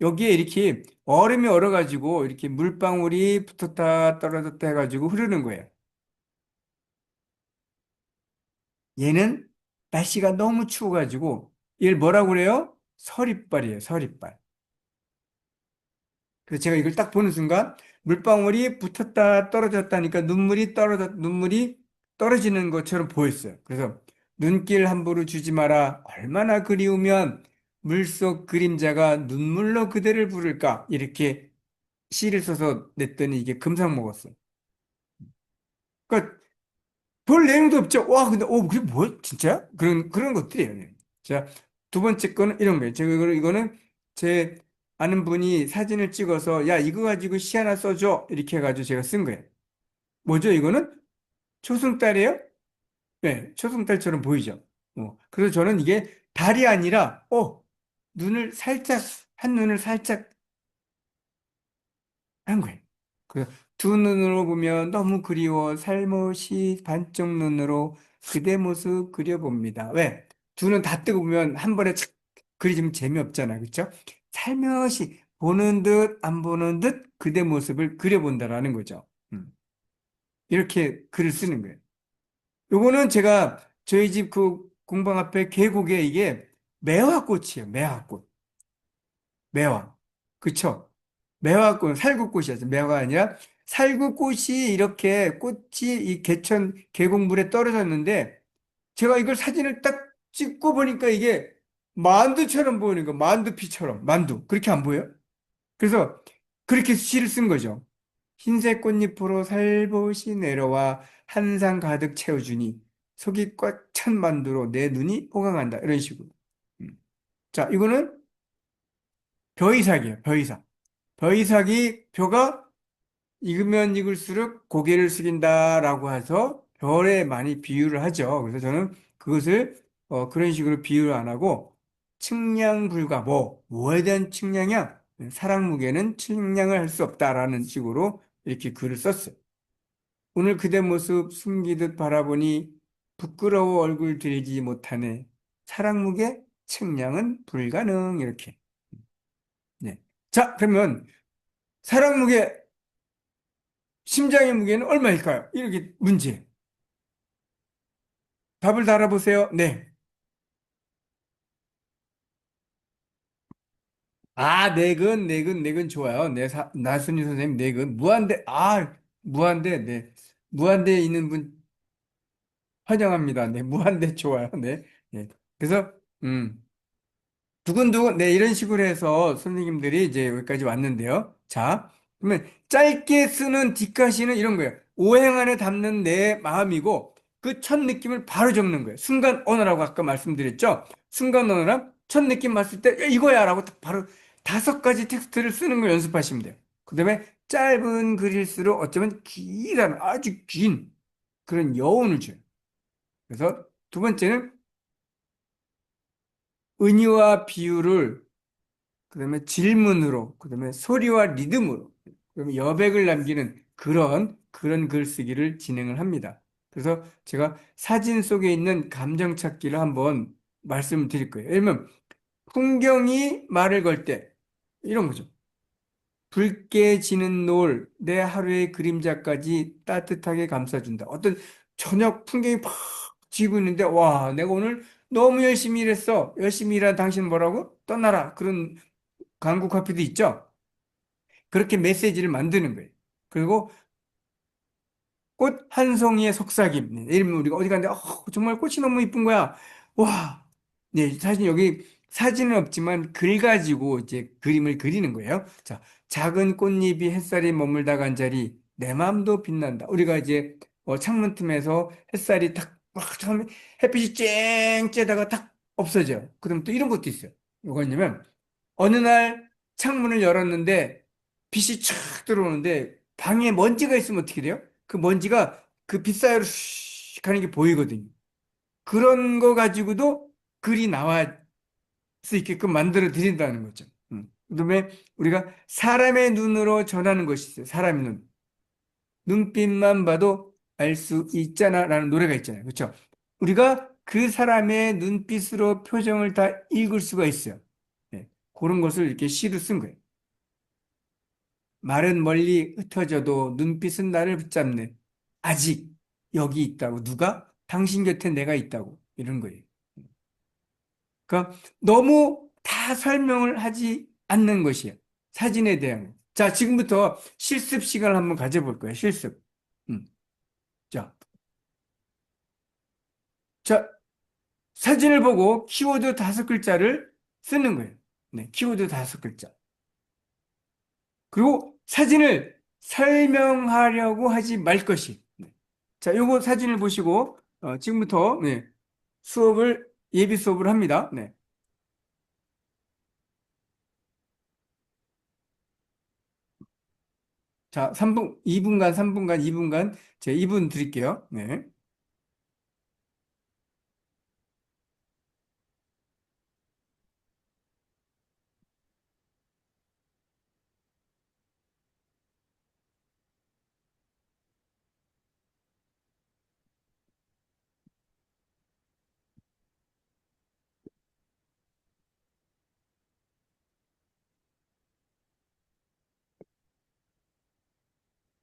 여기에 이렇게 얼음이 얼어가지고 이렇게 물방울이 붙었다 떨어졌다 해가지고 흐르는 거예요. 얘는 날씨가 너무 추워가지고 이걸 뭐라고 그래요? 서리발이에요. 서리발. 그래서 제가 이걸 딱 보는 순간 물방울이 붙었다 떨어졌다니까 눈물이 떨어지는 것처럼 보였어요. 그래서 눈길 함부로 주지 마라. 얼마나 그리우면 물속 그림자가 눈물로 그대를 부를까? 이렇게 시를 써서 냈더니 이게 금상 먹었어요. 그러니까 별 내용도 없죠. 와, 근데 그게 뭐 진짜? 그런 것들이에요. 자, 두 번째 거는 이런 거예요. 제가 이거는 제 아는 분이 사진을 찍어서 야, 이거 가지고 시 하나 써줘. 이렇게 해가지고 제가 쓴 거예요. 뭐죠, 이거는? 초승달이에요? 네, 초승달처럼 보이죠. 그래서 저는 이게 달이 아니라, 한눈을 살짝 한 거예요. 그래서 두 눈으로 보면 너무 그리워 살못이 반쪽 눈으로 그대 모습 그려봅니다. 왜? 두 눈 다 뜨고 보면 한 번에 착 그리지면 재미없잖아. 그렇죠? 살며시 보는 듯 안 보는 듯 그대 모습을 그려본다라는 거죠. 이렇게 글을 쓰는 거예요. 요거는 제가 저희 집 그 공방 앞에 계곡에 이게 매화꽃이에요. 매화꽃. 매화. 그쵸? 매화꽃, 살구꽃이었어요. 매화가 아니라 살구꽃이 이렇게 꽃이 이 계곡물에 떨어졌는데 제가 이걸 사진을 딱 찍고 보니까 이게 만두처럼 보이는 거, 만두피처럼, 만두. 그렇게 안 보여요? 그래서 그렇게 시를 쓴 거죠. 흰색 꽃잎으로 살포시 내려와 한상 가득 채워주니 속이 꽉 찬 만두로 내 눈이 호강한다. 이런 식으로. 자, 이거는 벼이삭이에요. 벼이삭. 벼이삭이 벼가 익으면 익을수록 고개를 숙인다라고 해서 별에 많이 비유를 하죠. 그래서 저는 그것을 그런 식으로 비유를 안 하고 측량불가 뭐에 대한 측량이야? 사랑무게는 측량을 할 수 없다라는 식으로 이렇게 글을 썼어요. 오늘 그대 모습 숨기듯 바라보니 부끄러워 얼굴 들이지 못하네. 사랑무게 측량은 불가능 이렇게. 네. 자, 그러면 사랑무게 심장의 무게는 얼마일까요? 이렇게 문제. 답을 달아보세요. 네. 아, 내근 좋아요. 네, 나순희 선생님, 내근. 무한대, 네. 무한대에 있는 분 환영합니다. 네, 무한대 좋아요. 네. 네. 그래서, 두근두근, 네, 이런 식으로 해서 선생님들이 이제 여기까지 왔는데요. 자, 그러면 짧게 쓰는 뒷가시는 이런 거예요. 오행 안에 담는 내 마음이고, 그 첫 느낌을 바로 적는 거예요. 순간 언어라고 아까 말씀드렸죠? 순간 언어랑 첫 느낌 봤을 때 야, 이거야 라고 딱 바로 5가지 텍스트를 쓰는 걸 연습하시면 돼요. 그 다음에 짧은 글일수록 어쩌면 길한 아주 긴 그런 여운을 줘요. 그래서 두 번째는 은유와 비유를 그다음에 질문으로, 그다음에 소리와 리듬으로, 그다음에 여백을 남기는 그런 글쓰기를 진행을 합니다. 그래서 제가 사진 속에 있는 감정 찾기를 한번 말씀을 드릴 거예요. 예를 들면 풍경이 말을 걸 때 이런 거죠. 붉게 지는 노을, 내 하루의 그림자까지 따뜻하게 감싸준다. 어떤 저녁 풍경이 팍 지고 있는데 와, 내가 오늘 너무 열심히 일했어. 열심히 일한 당신 뭐라고? 떠나라. 그런 광고 카피도 있죠. 그렇게 메시지를 만드는 거예요. 그리고 꽃 한 송이의 속삭임. 네, 예를 들면 우리가 어디 갔는데 정말 꽃이 너무 이쁜 거야. 와. 네, 사실 여기 사진은 없지만 글 가지고 이제 그림을 그리는 거예요. 자, 작은 꽃잎이 햇살에 머물다 간 자리 내 마음도 빛난다. 우리가 이제 창문 틈에서 햇살이 막 처음에 햇빛이 쨍 쬐다가 탁 없어져요. 그럼 또 이런 것도 있어요. 뭐냐면 어느 날 창문을 열었는데 빛이 촥 들어오는데 방에 먼지가 있으면 어떻게 돼요? 그 먼지가 그 빛 사이로 슉 가는 게 보이거든요. 그런 거 가지고도 글이 나올 수 있게끔 만들어 드린다는 거죠. 그다음에 우리가 사람의 눈으로 전하는 것이 있어요. 사람의 눈. 눈빛만 봐도 알 수 있잖아라는 노래가 있잖아요. 그렇죠? 우리가 그 사람의 눈빛으로 표정을 다 읽을 수가 있어요. 네. 그런 것을 이렇게 시로 쓴 거예요. 말은 멀리 흩어져도 눈빛은 나를 붙잡네. 아직 여기 있다고. 누가? 당신 곁에 내가 있다고. 이런 거예요. 그러니까 너무 다 설명을 하지 않는 것이에요. 사진에 대한. 자, 지금부터 실습 시간을 한번 가져볼 거예요. 실습. 음. 자, 자, 사진을 보고 키워드 5글자를 쓰는 거예요. 네, 키워드 5글자. 그리고 사진을 설명하려고 하지 말 것이. 네. 자, 요거 사진을 보시고, 지금부터, 네, 예비 수업을 합니다. 네. 자, 2분간, 3분간, 2분간, 제가 2분 드릴게요. 네.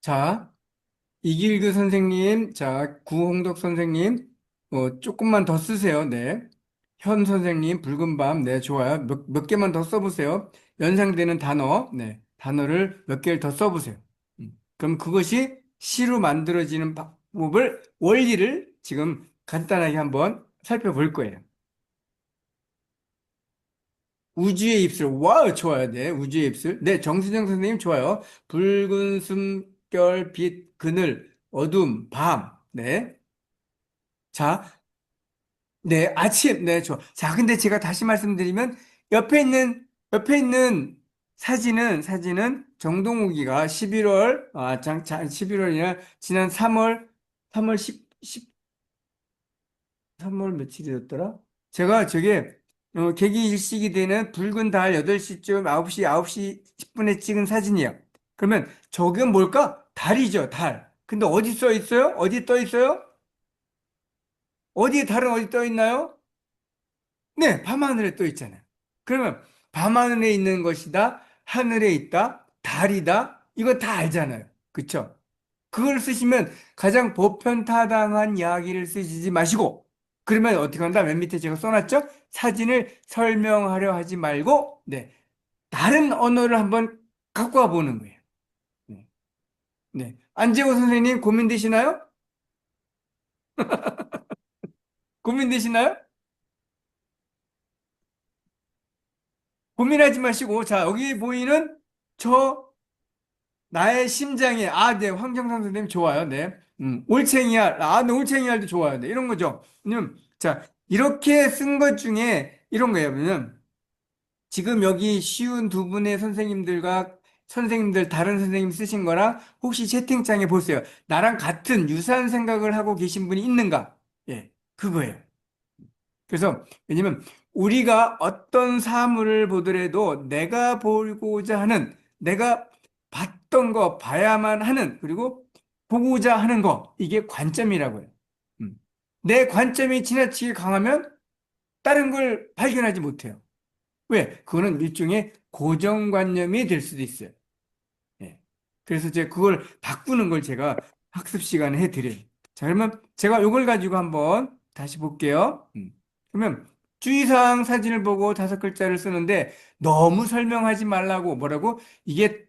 자, 이길규 선생님, 자, 구홍덕 선생님, 조금만 더 쓰세요. 네. 현 선생님, 붉은 밤, 네, 좋아요. 몇 개만 더 써보세요. 연상되는 단어, 네, 단어를 몇 개를 더 써보세요. 그럼 그것이 시로 만들어지는 방법을, 원리를 지금 간단하게 한번 살펴볼 거예요. 우주의 입술, 와우, 좋아요. 네, 우주의 입술. 네, 정수정 선생님, 좋아요. 붉은 숨결, 빛, 그늘, 어둠, 밤. 네. 자, 네, 아침, 네, 좋아. 자, 근데 제가 다시 말씀드리면, 옆에 있는 사진은 정동욱이가 11월이나 지난 3월 3월 며칠이었더라? 제가 저게, 개기 일식이 되는 붉은 달 8시쯤, 9시 10분에 찍은 사진이에요. 그러면 저게 뭘까? 달이죠, 달. 근데 어디 써 있어요? 어디 떠 있어요? 달은 어디 떠 있나요? 네, 밤하늘에 떠 있잖아요. 그러면 밤하늘에 있는 것이다, 하늘에 있다, 달이다, 이거 다 알잖아요. 그쵸? 그걸 쓰시면 가장 보편타당한 이야기를 쓰시지 마시고, 그러면 어떻게 한다? 맨 밑에 제가 써놨죠? 사진을 설명하려 하지 말고, 네, 다른 언어를 한번 갖고 와 보는 거예요. 네. 네. 안재호 선생님 고민되시나요? 고민되시나요? 고민하지 마시고, 자, 여기 보이는 저 나의 심장에, 네, 황정상 선생님 좋아요. 네. 올챙이알, 네, 올챙이알도 좋아요. 네, 이런 거죠. 자, 이렇게 쓴 것 중에 이런 거예요. 왜냐면, 지금 여기 쉬운 두 분의 선생님들, 다른 선생님 쓰신 거랑 혹시 채팅창에 보세요. 나랑 같은 유사한 생각을 하고 계신 분이 있는가? 예, 그거예요. 그래서, 왜냐면, 우리가 어떤 사물을 보더라도 내가 보고자 하는, 내가 봤던 거, 봐야만 하는, 그리고 보고자 하는 거, 이게 관점이라고요. 음. 내 관점이 지나치게 강하면 다른 걸 발견하지 못해요. 왜? 그거는 일종의 고정관념이 될 수도 있어요. 예. 그래서 제가 그걸 바꾸는 걸 제가 학습 시간에 해드려요. 자, 그러면 제가 이걸 가지고 한번 다시 볼게요. 그러면 주의사항 사진을 보고 5글자를 쓰는데 너무 설명하지 말라고 뭐라고? 이게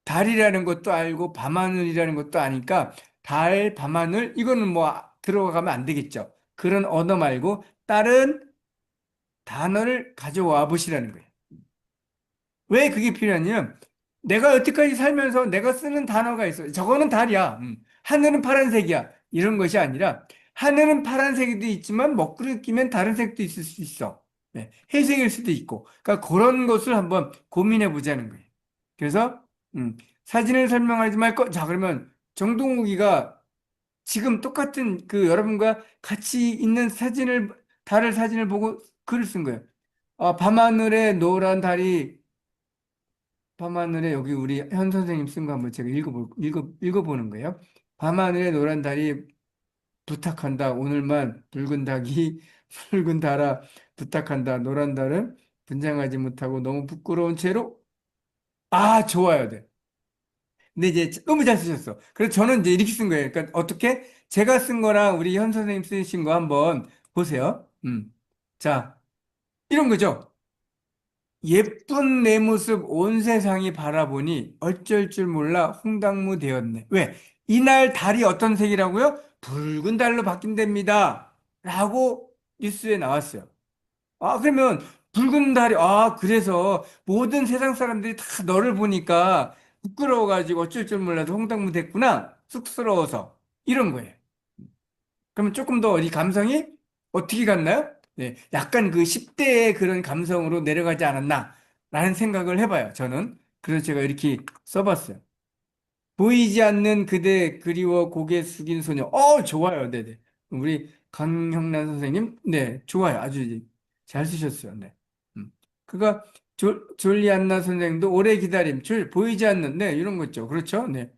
달이라는 것도 알고 밤하늘이라는 것도 아니까 달, 밤하늘 이거는 뭐 들어가면 안 되겠죠. 그런 언어 말고 다른 단어를 가져와 보시라는 거예요. 왜 그게 필요하냐면 내가 여태까지 살면서 내가 쓰는 단어가 있어. 저거는 달이야. 하늘은 파란색이야. 이런 것이 아니라 하늘은 파란색도 있지만 먹구름 끼면 다른 색도 있을 수 있어. 네, 회색일 수도 있고. 그러니까 그런 것을 한번 고민해 보자는 거예요. 그래서 사진을 설명하지 말고 자 그러면 정동욱이가 지금 똑같은 여러분과 같이 있는 달을 사진을 보고 글을 쓴 거예요. 밤하늘에 노란 달이 밤하늘에 여기 우리 현 선생님 쓴 거 한번 제가 읽어보는 거예요. 밤하늘에 노란 달이 부탁한다. 오늘만 붉은 닭이 붉은 달아 부탁한다. 노란 달은 분장하지 못하고 너무 부끄러운 채로 좋아요. 네. 근데 이제 너무 잘 쓰셨어. 그래서 저는 이제 이렇게 쓴 거예요. 그러니까 어떻게 제가 쓴 거랑 우리 현 선생님 쓰신 거 한번 보세요. 자, 이런 거죠. 예쁜 내 모습 온 세상이 바라보니 어쩔 줄 몰라 홍당무 되었네. 왜? 이날 달이 어떤 색이라고요? 붉은 달로 바뀐답니다. 라고 뉴스에 나왔어요. 그러면 붉은 달이, 그래서 모든 세상 사람들이 다 너를 보니까 부끄러워가지고 어쩔 줄 몰라도 홍당무 됐구나. 쑥스러워서. 이런 거예요. 그러면 조금 더 이 감성이 어떻게 갔나요? 네, 약간 그 10대의 그런 감성으로 내려가지 않았나 라는 생각을 해봐요, 저는. 그래서 제가 이렇게 써봤어요. 보이지 않는 그대 그리워 고개 숙인 소녀. 좋아요. 네네. 우리 강형란 선생님. 네, 좋아요. 아주 잘 쓰셨어요. 네. 그가 졸리안나 선생님도 오래 기다림. 보이지 않는, 네, 이런 거 있죠. 그렇죠? 네.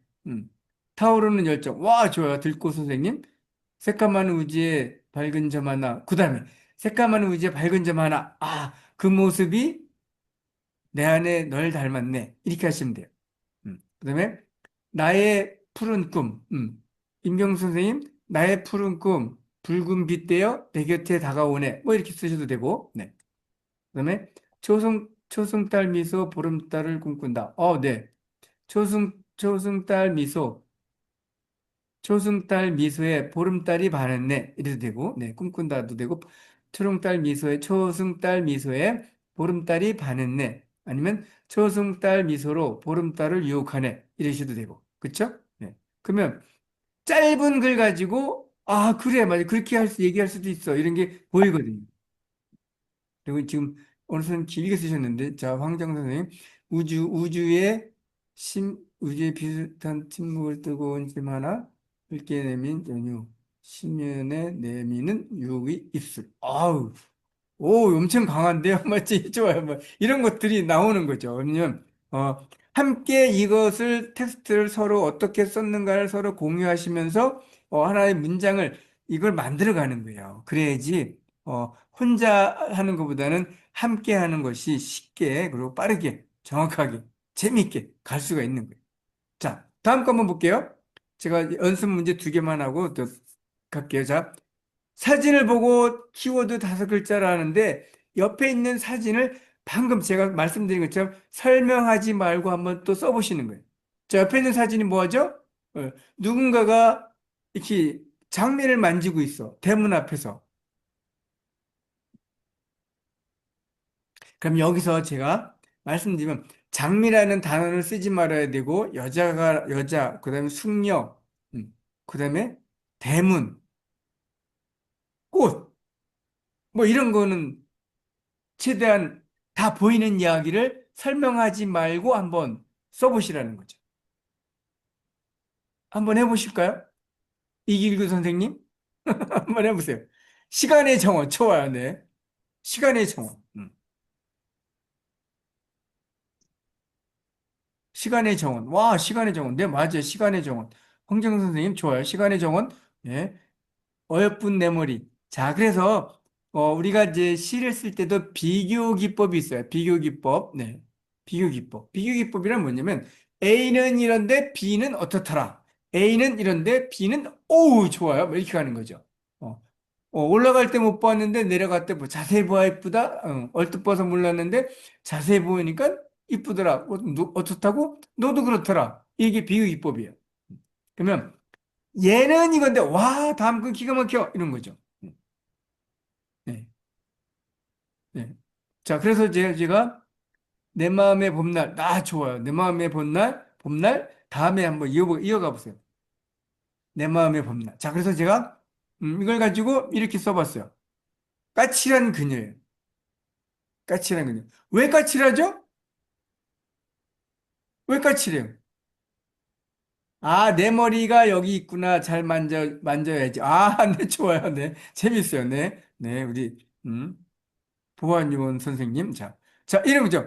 타오르는 열정. 와, 좋아요. 들꽃 선생님. 새까만 우지에 밝은 점 하나. 그 다음에 새까만 우지에 밝은 점 하나. 그 모습이 내 안에 널 닮았네. 이렇게 하시면 돼요. 그 다음에 나의 푸른 꿈. 임경수 선생님, 나의 푸른 꿈, 붉은 빛 되어 내 곁에 다가오네. 뭐 이렇게 쓰셔도 되고. 네. 그 다음에 초승달 미소 보름달을 꿈꾼다. 네. 초승달 미소. 초승달 미소에 보름달이 반했네. 이래도 되고, 네, 꿈꾼다도 되고, 초승달 미소에 보름달이 반했네. 아니면 초승달 미소로 보름달을 유혹하네. 이러셔도 되고. 그쵸? 네. 그러면 짧은 글 가지고, 그래, 맞아. 그렇게 얘기할 수도 있어. 이런 게 보이거든요. 그리고 지금 어느 선생님 길게 쓰셨는데, 자, 황정 선생님, 우주에 비슷한 침묵을 뜨거운 짐 하나, 붉게 내민 연유, 심연에 내미는 유혹의 입술. 엄청 강한데요? 맞지? 좋아요. 뭐, 이런 것들이 나오는 거죠. 왜냐면, 함께 이것을 텍스트를 서로 어떻게 썼는가를 서로 공유하시면서, 하나의 문장을, 이걸 만들어 가는 거예요. 그래야지, 혼자 하는 것보다는 함께 하는 것이 쉽게, 그리고 빠르게, 정확하게, 재미있게 갈 수가 있는 거예요. 자, 다음 거 한번 볼게요. 제가 연습 문제 2개만 하고 또 갈게요. 자, 사진을 보고 키워드 5글자를 하는데 옆에 있는 사진을 방금 제가 말씀드린 것처럼 설명하지 말고 한번 또 써보시는 거예요. 자, 옆에 있는 사진이 뭐죠? 누군가가 이렇게 장미를 만지고 있어. 대문 앞에서. 그럼 여기서 제가 말씀드리면 장미라는 단어를 쓰지 말아야 되고, 여자, 그 다음에 숙녀, 그 다음에 대문, 꽃, 뭐 이런 거는 최대한 다 보이는 이야기를 설명하지 말고 한번 써보시라는 거죠. 한번 해보실까요? 이길구 선생님? 한번 해보세요. 시간의 정원, 좋아요, 네. 시간의 정원. 시간의 정원. 와, 시간의 정원. 네, 맞아요. 시간의 정원. 황정 선생님, 좋아요. 시간의 정원. 예. 어여쁜 내 머리. 자, 그래서, 우리가 이제 시를 쓸 때도 비교 기법이 있어요. 비교 기법. 네. 비교 기법. 비교 기법이란 뭐냐면, A는 이런데 B는 어떻더라. A는 이런데 B는, 오우, 좋아요. 뭐 이렇게 가는 거죠. 어, 올라갈 때 못 봤는데 내려갈 때 뭐 자세히 보아 이쁘다. 얼뜻 봐서 몰랐는데 자세히 보니까 이쁘더라. 어떻다고? 너도 그렇더라. 이게 비교 기법이에요. 그러면 얘는 이건데 와 다음 건 기가 막혀 이런 거죠. 네, 네. 자 그래서 제가 내 마음의 봄날 좋아요. 내 마음의 봄날 다음에 한번 이어가 보세요. 내 마음의 봄날. 자 그래서 제가 이걸 가지고 이렇게 써봤어요. 까칠한 그녀예요. 까칠한 그녀. 왜 까칠하죠? 왜 까칠해요? 아, 내 머리가 여기 있구나. 잘 만져야지. 아, 네, 좋아요. 네. 재밌어요. 네. 네, 우리, 보안요원 선생님. 자, 이런 거죠.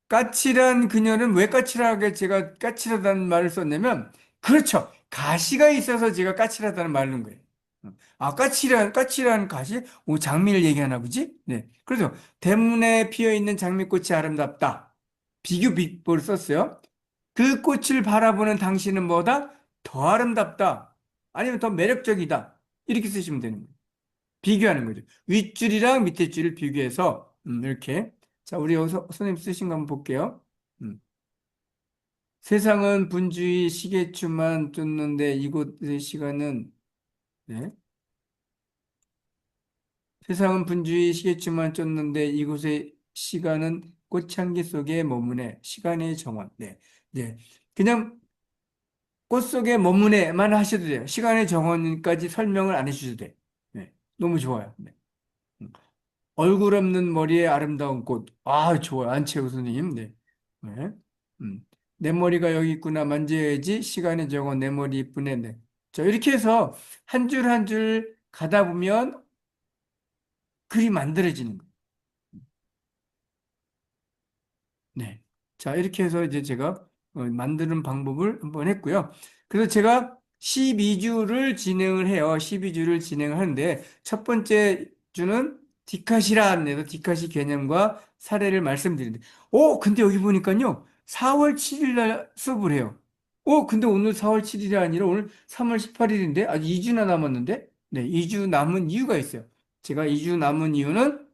까칠한 그녀는 왜 까칠하게 제가 까칠하다는 말을 썼냐면, 그렇죠. 가시가 있어서 제가 까칠하다는 말을 넣은 거예요. 아, 까칠한 가시? 오, 장미를 얘기하나 보지? 네. 그래서, 대문에 피어 있는 장미꽃이 아름답다. 비교 비법을 썼어요. 그 꽃을 바라보는 당신은 뭐다? 더 아름답다. 아니면 더 매력적이다. 이렇게 쓰시면 되는 거예요. 비교하는 거죠. 윗줄이랑 밑에 줄을 비교해서 이렇게. 자, 우리 여기서 선생님 쓰신 거 한번 볼게요. 세상은 분주히 시계추만 쫓는데 이곳의 시간은 네. 세상은 분주히 시계추만 쫓는데 이곳의 시간은 꽃향기 속에 머무네. 시간의 정원. 네. 네. 그냥 꽃 속에 머무네만 하셔도 돼요. 시간의 정원까지 설명을 안 해주셔도 돼. 네, 너무 좋아요. 네. 음. 얼굴 없는 머리에 아름다운 꽃. 아, 좋아요. 안채우 선생님. 네. 네. 내 머리가 여기 있구나. 만져야지. 시간의 정원, 내 머리 이쁘네. 네. 자, 이렇게 해서 한 줄 한 줄 가다 보면 글이 만들어지는 거예요. 네. 자, 이렇게 해서 이제 제가 만드는 방법을 한번 했고요. 그래서 제가 12주를 진행을 해요. 12주를 진행을 하는데, 첫 번째 주는 디카시라는 데서 디카시 개념과 사례를 말씀드리는데, 근데 여기 보니까요, 4월 7일 날 수업을 해요. 근데 오늘 4월 7일이 아니라 오늘 3월 18일인데, 아직 2주나 남았는데, 네, 2주 남은 이유가 있어요. 제가 2주 남은 이유는,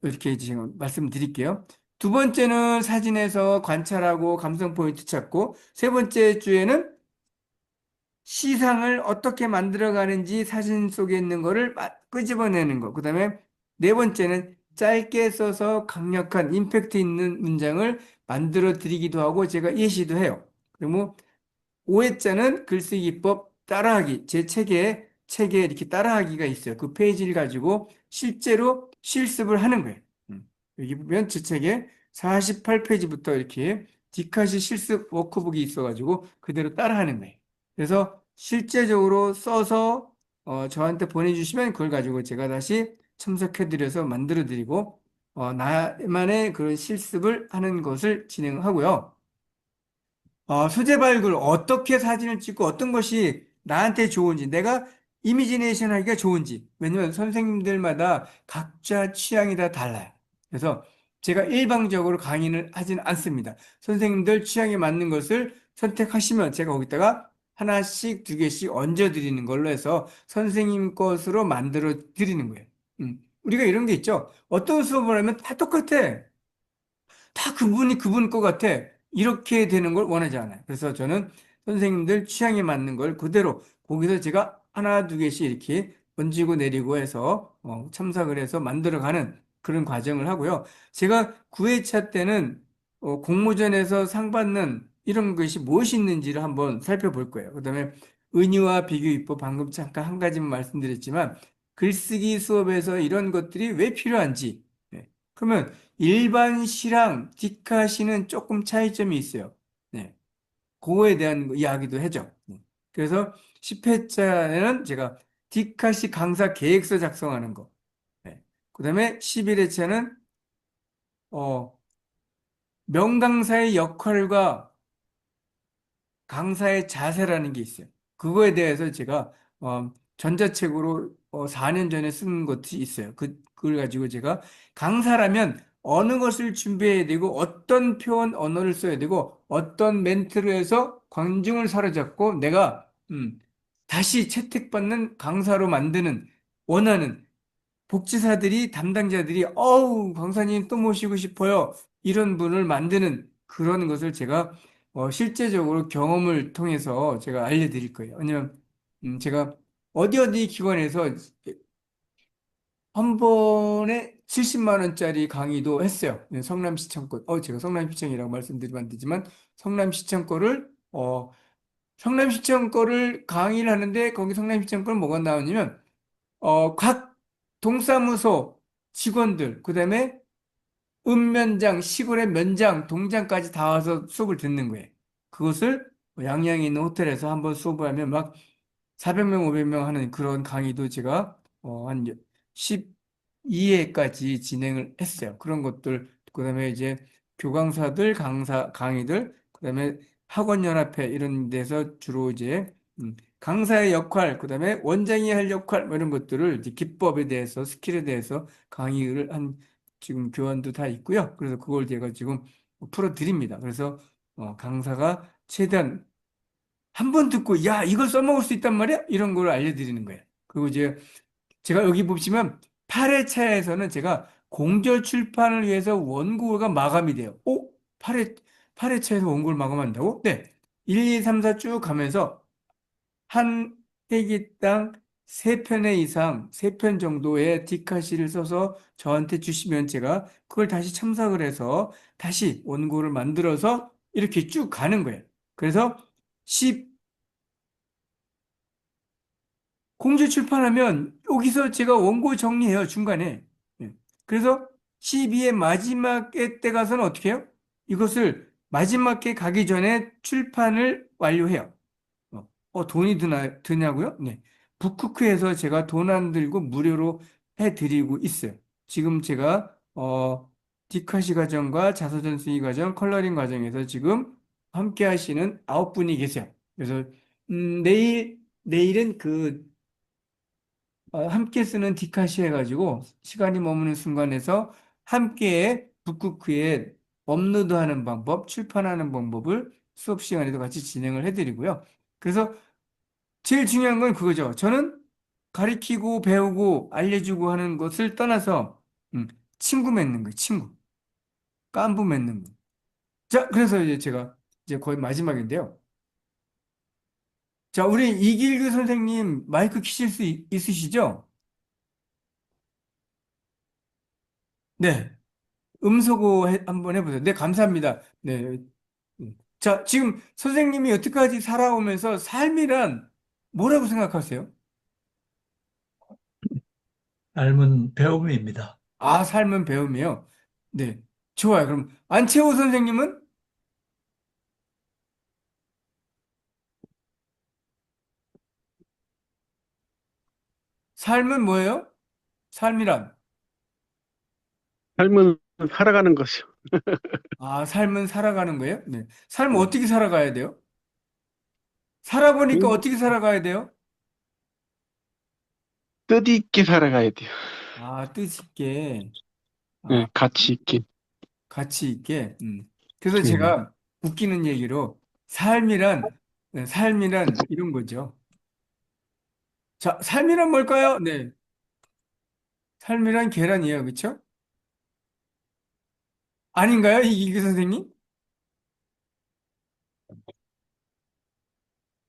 이렇게 지금 말씀드릴게요. 두 번째는 사진에서 관찰하고 감성 포인트 찾고, 세 번째 주에는 시상을 어떻게 만들어가는지 사진 속에 있는 거를 끄집어내는 거. 그 다음에 네 번째는 짧게 써서 강력한 임팩트 있는 문장을 만들어 드리기도 하고, 제가 예시도 해요. 그리고 5회자는 글쓰기 기법 따라하기. 제 책에 이렇게 따라하기가 있어요. 그 페이지를 가지고 실제로 실습을 하는 거예요. 여기 보면 제 책에 48페이지부터 이렇게 디카시 실습 워크북이 있어가지고 그대로 따라하는 거예요. 그래서 실제적으로 써서 저한테 보내주시면 그걸 가지고 제가 다시 첨삭해드려서 만들어드리고 나만의 그런 실습을 하는 것을 진행하고요. 수제 발굴, 어떻게 사진을 찍고 어떤 것이 나한테 좋은지, 내가 이미지네이션 하기가 좋은지. 왜냐면 선생님들마다 각자 취향이 다 달라요. 그래서 제가 일방적으로 강의를 하진 않습니다. 선생님들 취향에 맞는 것을 선택하시면 제가 거기다가 하나씩, 두 개씩 얹어드리는 걸로 해서 선생님 것으로 만들어 드리는 거예요. 우리가 이런 게 있죠. 어떤 수업을 하면 다 똑같아. 다 그분이 그분 것 같아. 이렇게 되는 걸 원하지 않아요. 그래서 저는 선생님들 취향에 맞는 걸 그대로 거기서 제가 하나, 두 개씩 이렇게 얹고 내리고 해서 첨삭을 해서 만들어가는 그런 과정을 하고요. 제가 9회차 때는 공모전에서 상 받는 이런 것이 무엇이 있는지를 한번 살펴볼 거예요. 그다음에 은유와 비교입법 방금 잠깐 한 가지만 말씀드렸지만 글쓰기 수업에서 이런 것들이 왜 필요한지. 네. 그러면 일반 시랑 디카시는 조금 차이점이 있어요. 네. 그거에 대한 이야기도 해줘. 네. 그래서 10회차에는 제가 디카시 강사 계획서 작성하는 거. 네. 그다음에 11회차는 명강사의 역할과 강사의 자세라는 게 있어요. 그거에 대해서 제가 전자책으로 4년 전에 쓴 것이 있어요. 그걸 가지고 제가 강사라면 어느 것을 준비해야 되고 어떤 표현 언어를 써야 되고 어떤 멘트를 해서 관중을 사로잡고 내가 다시 채택받는 강사로 만드는 원하는 복지사들이 담당자들이 어우 강사님 또 모시고 싶어요. 이런 분을 만드는 그런 것을 제가 실제적으로 경험을 통해서 제가 알려드릴 거예요. 왜냐면 제가 어디 어디 기관에서 한 번에 70만 원짜리 강의도 했어요. 네, 성남시청 거. 제가 성남시청이라고 말씀드리면 안 되지만 성남시청 거를 성남시청 거를 강의를 하는데 거기 성남시청 거는 뭐가 나오냐면 각 동사무소 직원들, 그 다음에 읍면장, 시골의 면장, 동장까지 다 와서 수업을 듣는 거예요. 그것을 양양에 있는 호텔에서 한번 수업을 하면 막 400명, 500명 하는 그런 강의도 제가 한 12회까지 진행을 했어요. 그런 것들, 그 다음에 이제 교강사들, 강의들, 그 다음에 학원연합회 이런 데서 주로 이제 강사의 역할, 그 다음에 원장이 할 역할, 뭐 이런 것들을 이제 기법에 대해서, 스킬에 대해서 강의를 한 지금 교환도 다 있고요. 그래서 그걸 제가 지금 풀어드립니다. 그래서 강사가 최대한 한 번 듣고, 야, 이걸 써먹을 수 있단 말이야? 이런 걸 알려드리는 거예요. 그리고 이제 제가 여기 보시면 8회차에서는 제가 공절 출판을 위해서 원고가 마감이 돼요. 8회차에서 원고를 마감한다고? 네. 1, 2, 3, 4 쭉 가면서 한 회기당 3편의 이상, 3편 정도의 디카시를 써서 저한테 주시면 제가 그걸 다시 첨삭을 해서 다시 원고를 만들어서 이렇게 쭉 가는 거예요. 그래서 10, 공지 출판하면 여기서 제가 원고 정리해요, 중간에. 예. 그래서 12의 마지막에 때 가서는 어떻게 해요? 이것을 마지막에 가기 전에 출판을 완료해요. 돈이 드냐고요? 네. 북쿠크에서 제가 돈 안 들고 무료로 해드리고 있어요. 지금 제가, 디카시 과정과 자서전 쓰기 과정, 컬러링 과정에서 지금 함께 하시는 9분이 계세요. 그래서, 내일은 함께 쓰는 디카시 해가지고 시간이 머무는 순간에서 함께 북쿠크에 업로드하는 방법, 출판하는 방법을 수업 시간에도 같이 진행을 해드리고요. 그래서 제일 중요한 건 그거죠. 저는 가리키고 배우고 알려주고 하는 것을 떠나서 친구 맺는 거예요. 친구. 깐부 맺는 거. 자, 그래서 이제 제가 이제 거의 마지막인데요. 자, 우리 이길규 선생님 마이크 키실 수 있으시죠? 네. 음소거 한번 해보세요. 네, 감사합니다. 네. 자, 지금 선생님이 여태까지 살아오면서 삶이란 뭐라고 생각하세요? 삶은 배움입니다. 아, 삶은 배움이요. 네. 좋아요. 그럼 안채호 선생님은 삶은 뭐예요? 삶이란? 삶은 살아가는 것이요. 아, 삶은 살아가는 거예요? 네. 삶은 네. 어떻게 살아가야 돼요? 살아보니까 그 어떻게 살아가야 돼요? 뜻있게 살아가야 돼요. 아, 뜻 있게. 아, 네, 가치 있게. 가치 있게. 그래서 네. 제가 웃기는 얘기로 삶이란, 네, 삶이란 이런 거죠. 자, 삶이란 뭘까요? 네. 삶이란 계란이에요. 그렇죠? 아닌가요? 이기 선생님?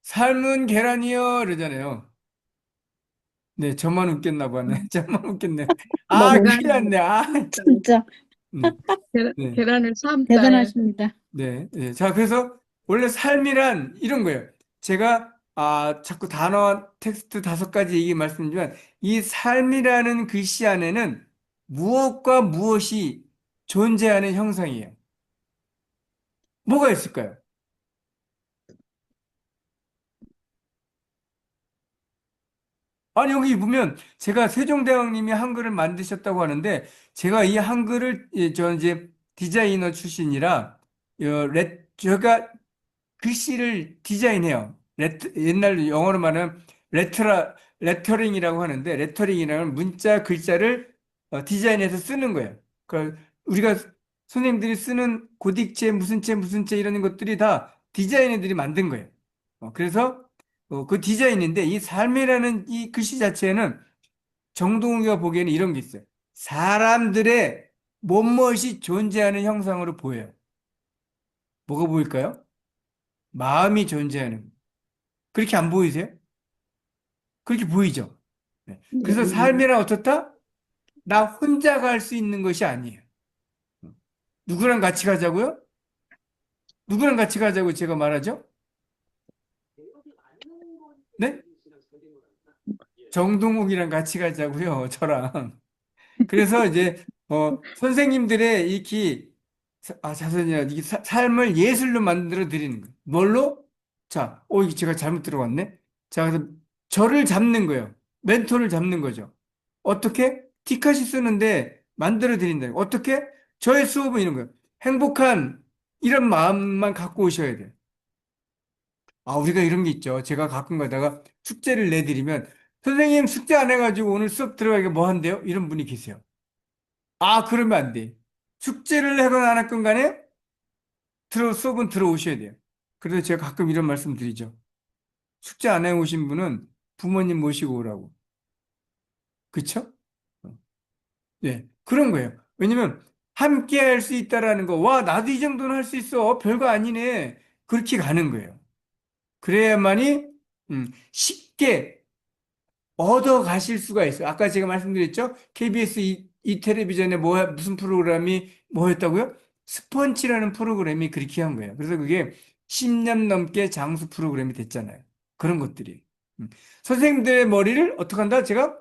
삶은 계란이요. 그러잖아요. 네, 저만 웃겼나 보네. 저만 웃겼네. 아, 큰일 넘어가네. 났네. 아, 진짜. 네. 계란을 3달. 대단하십니다. 네, 네. 자, 그래서 원래 삶이란 이런 거예요. 제가 자꾸 단어 텍스트 5가지 얘기 말씀드리지만 이 삶이라는 글씨 안에는 무엇과 무엇이 존재하는 형상이에요. 뭐가 있을까요? 아니, 여기 보면 제가 세종대왕님이 한글을 만드셨다고 하는데 제가 이 한글을 저 이제 디자이너 출신이라 제가 글씨를 디자인해요. 옛날 영어로 말하면 레터링이라고 하는데 레터링이라는 문자 글자를 디자인해서 쓰는 거예요. 그러니까 우리가 선생님들이 쓰는 고딕체 무슨 체 이런 것들이 다 디자이너들이 만든 거예요. 그래서 그 디자인인데 이 삶이라는 이 글씨 자체는 정동우가 보기에는 이런 게 있어요. 사람들의 몸멋이 존재하는 형상으로 보여요. 뭐가 보일까요? 마음이 존재하는. 그렇게 안 보이세요? 그렇게 보이죠? 네. 그래서 삶이란 어떻다? 나 혼자 갈 수 있는 것이 아니에요. 누구랑 같이 가자고요? 누구랑 같이 가자고 제가 말하죠? 네? 정동욱이랑 같이 가자고요, 저랑. 그래서 이제 선생님들의 자선이야 이 삶을 예술로 만들어 드리는 거예요. 뭘로? 자, 이게 제가 잘못 들어왔네. 자, 그래서 저를 잡는 거예요. 멘토를 잡는 거죠. 어떻게? 티카시 쓰는데 만들어 드린다. 어떻게? 저의 수업은 이런 거예요. 행복한 이런 마음만 갖고 오셔야 돼요. 우리가 이런 게 있죠. 제가 가끔 가다가 숙제를 내드리면 선생님 숙제 안 해가지고 오늘 수업 들어가기가 뭐 한대요? 이런 분이 계세요. 그러면 안 돼. 숙제를 하건 안 했건 간에 수업은 들어오셔야 돼요. 그래서 제가 가끔 이런 말씀 드리죠. 숙제 안 해오신 분은 부모님 모시고 오라고. 그쵸? 네. 그런 거예요. 왜냐면 함께 할 수 있다라는 거, 와, 나도 이 정도는 할 수 있어. 별거 아니네. 그렇게 가는 거예요. 그래야만이 쉽게 얻어 가실 수가 있어요. 아까 제가 말씀드렸죠? KBS 이 텔레비전에 무슨 프로그램이 뭐였다고요? 스펀지라는 프로그램이 그렇게 한 거예요. 그래서 그게 10년 넘게 장수 프로그램이 됐잖아요. 그런 것들이. 선생님들의 머리를 어떻게 한다? 제가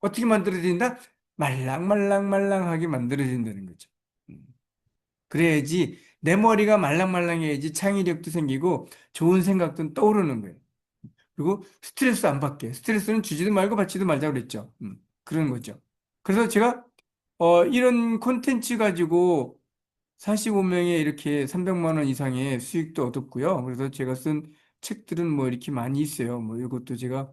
어떻게 만들어진다? 말랑말랑말랑하게 만들어진다는 거죠. 그래야지 내 머리가 말랑말랑해야지 창의력도 생기고 좋은 생각도 떠오르는 거예요. 그리고 스트레스 안 받게. 스트레스는 주지도 말고 받지도 말자고 그랬죠. 그런 거죠. 그래서 제가 이런 콘텐츠 가지고 45명에 이렇게 300만 원 이상의 수익도 얻었고요. 그래서 제가 쓴 책들은 뭐 이렇게 많이 있어요. 뭐 이것도 제가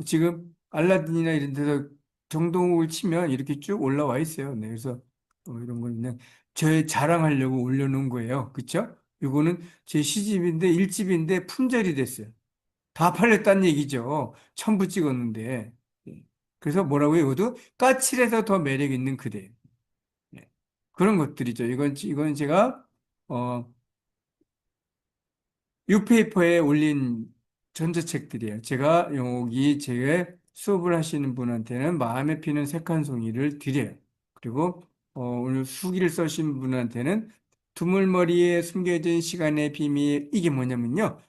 지금 알라딘이나 이런 데서 정동욱을 치면 이렇게 쭉 올라와 있어요. 네, 그래서 이런 거 그냥 제 자랑하려고 올려놓은 거예요. 그쵸? 이거는 제 시집인데 1집인데 품절이 됐어요. 다 팔렸다는 얘기죠. 1000부 찍었는데. 예. 그래서 뭐라고요? 이것도 까칠해서 더 매력 있는 그대. 예. 그런 것들이죠. 이건 제가, 뉴페이퍼에 올린 전자책들이에요. 제가 여기 제 수업을 하시는 분한테는 마음에 피는 색 한 송이를 드려요. 그리고 오늘 수기를 써신 분한테는 두물머리에 숨겨진 시간의 비밀, 이게 뭐냐면요.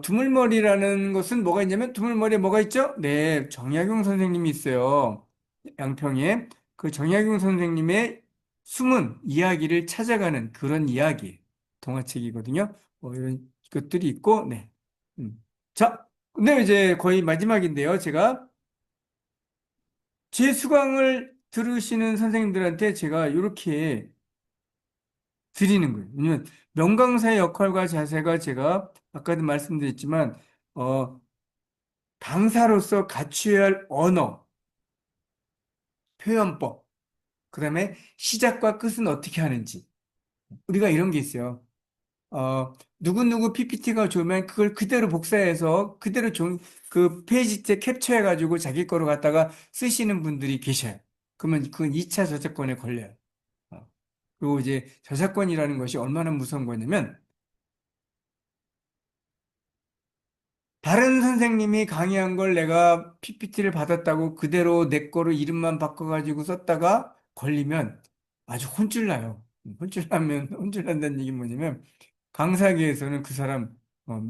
두물머리라는 것은 뭐가 있냐면 두물머리에 뭐가 있죠? 네, 정약용 선생님이 있어요. 양평에. 그 정약용 선생님의 숨은 이야기를 찾아가는 그런 이야기, 동화책이거든요. 이런 것들이 있고, 네. 자, 근데 이제 거의 마지막인데요. 제가 제 수강을 들으시는 선생님들한테 제가 이렇게 드리는 거예요. 왜냐면 명강사의 역할과 자세가 제가 아까도 말씀드렸지만 강사로서 갖춰야 할 언어, 표현법, 그다음에 시작과 끝은 어떻게 하는지 우리가 이런 게 있어요. 누구누구 PPT가 좋으면 그걸 그대로 복사해서 그대로 그 페이지째 캡처해가지고 자기 거로 갖다가 쓰시는 분들이 계셔요. 그러면 그건 2차 저작권에 걸려요. 그리고 이제 저작권이라는 것이 얼마나 무서운 거냐면 다른 선생님이 강의한 걸 내가 PPT를 받았다고 그대로 내 거로 이름만 바꿔가지고 썼다가 걸리면 아주 혼쭐나요. 혼쭐난다는 얘기 뭐냐면, 강사기에서는 그 사람, 어,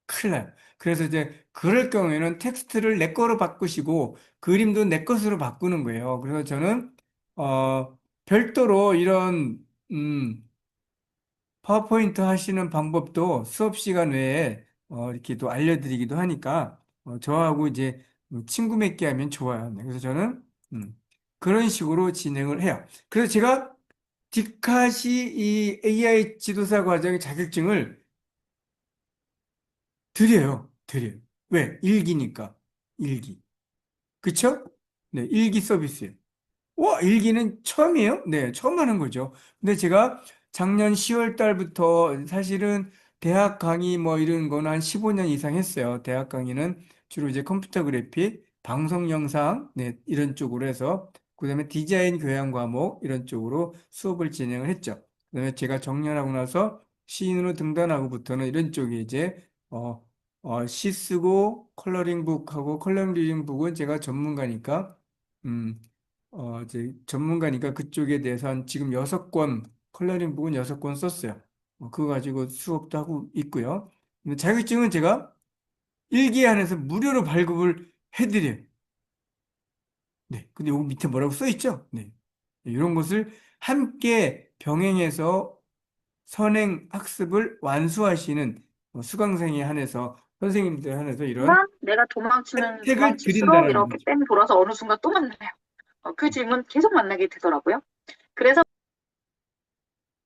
큰일 나요. 그래서 이제 그럴 경우에는 텍스트를 내 거로 바꾸시고 그림도 내 것으로 바꾸는 거예요. 그래서 저는 별도로 이런 파워포인트 하시는 방법도 수업 시간 외에 이렇게 또 알려드리기도 하니까 저하고 이제 친구 맺기 하면 좋아요. 네, 그래서 저는 그런 식으로 진행을 해요. 그래서 제가 디카시 이 AI 지도사 과정의 자격증을 드려요. 왜? 일기니까. 일기. 그쵸? 네, 일기 서비스예요. 와, 일기는 처음이에요? 네, 처음 하는 거죠. 근데 제가 작년 10월 달부터 사실은 대학 강의 뭐 이런 거는 한 15년 이상 했어요. 대학 강의는 주로 이제 컴퓨터 그래픽, 방송 영상, 네, 이런 쪽으로 해서 그다음에 디자인 교양 과목 이런 쪽으로 수업을 진행을 했죠. 그다음에 제가 정년하고 나서 시인으로 등단하고부터는 이런 쪽에 이제 시 쓰고 컬러링북하고 컬러링북은 제가 전문가니까 음, 이제 전문가니까 그쪽에 대해서 한 지금 6권, 컬러링 북은 6권 썼어요. 그거 가지고 수업도 하고 있고요. 근데 자격증은 제가 일기에 한해서 무료로 발급을 해드려요. 네. 근데 여기 밑에 뭐라고 써 있죠? 네. 이런 것을 함께 병행해서 선행 학습을 완수하시는 수강생에 한해서 선생님들에 한해서 이런 내가 도망치면 혜택을 도망칠수록 드린다는 이렇게 거죠. 뺑 돌아서 어느 순간 또 만나요. 그 질문 계속 만나게 되더라고요. 그래서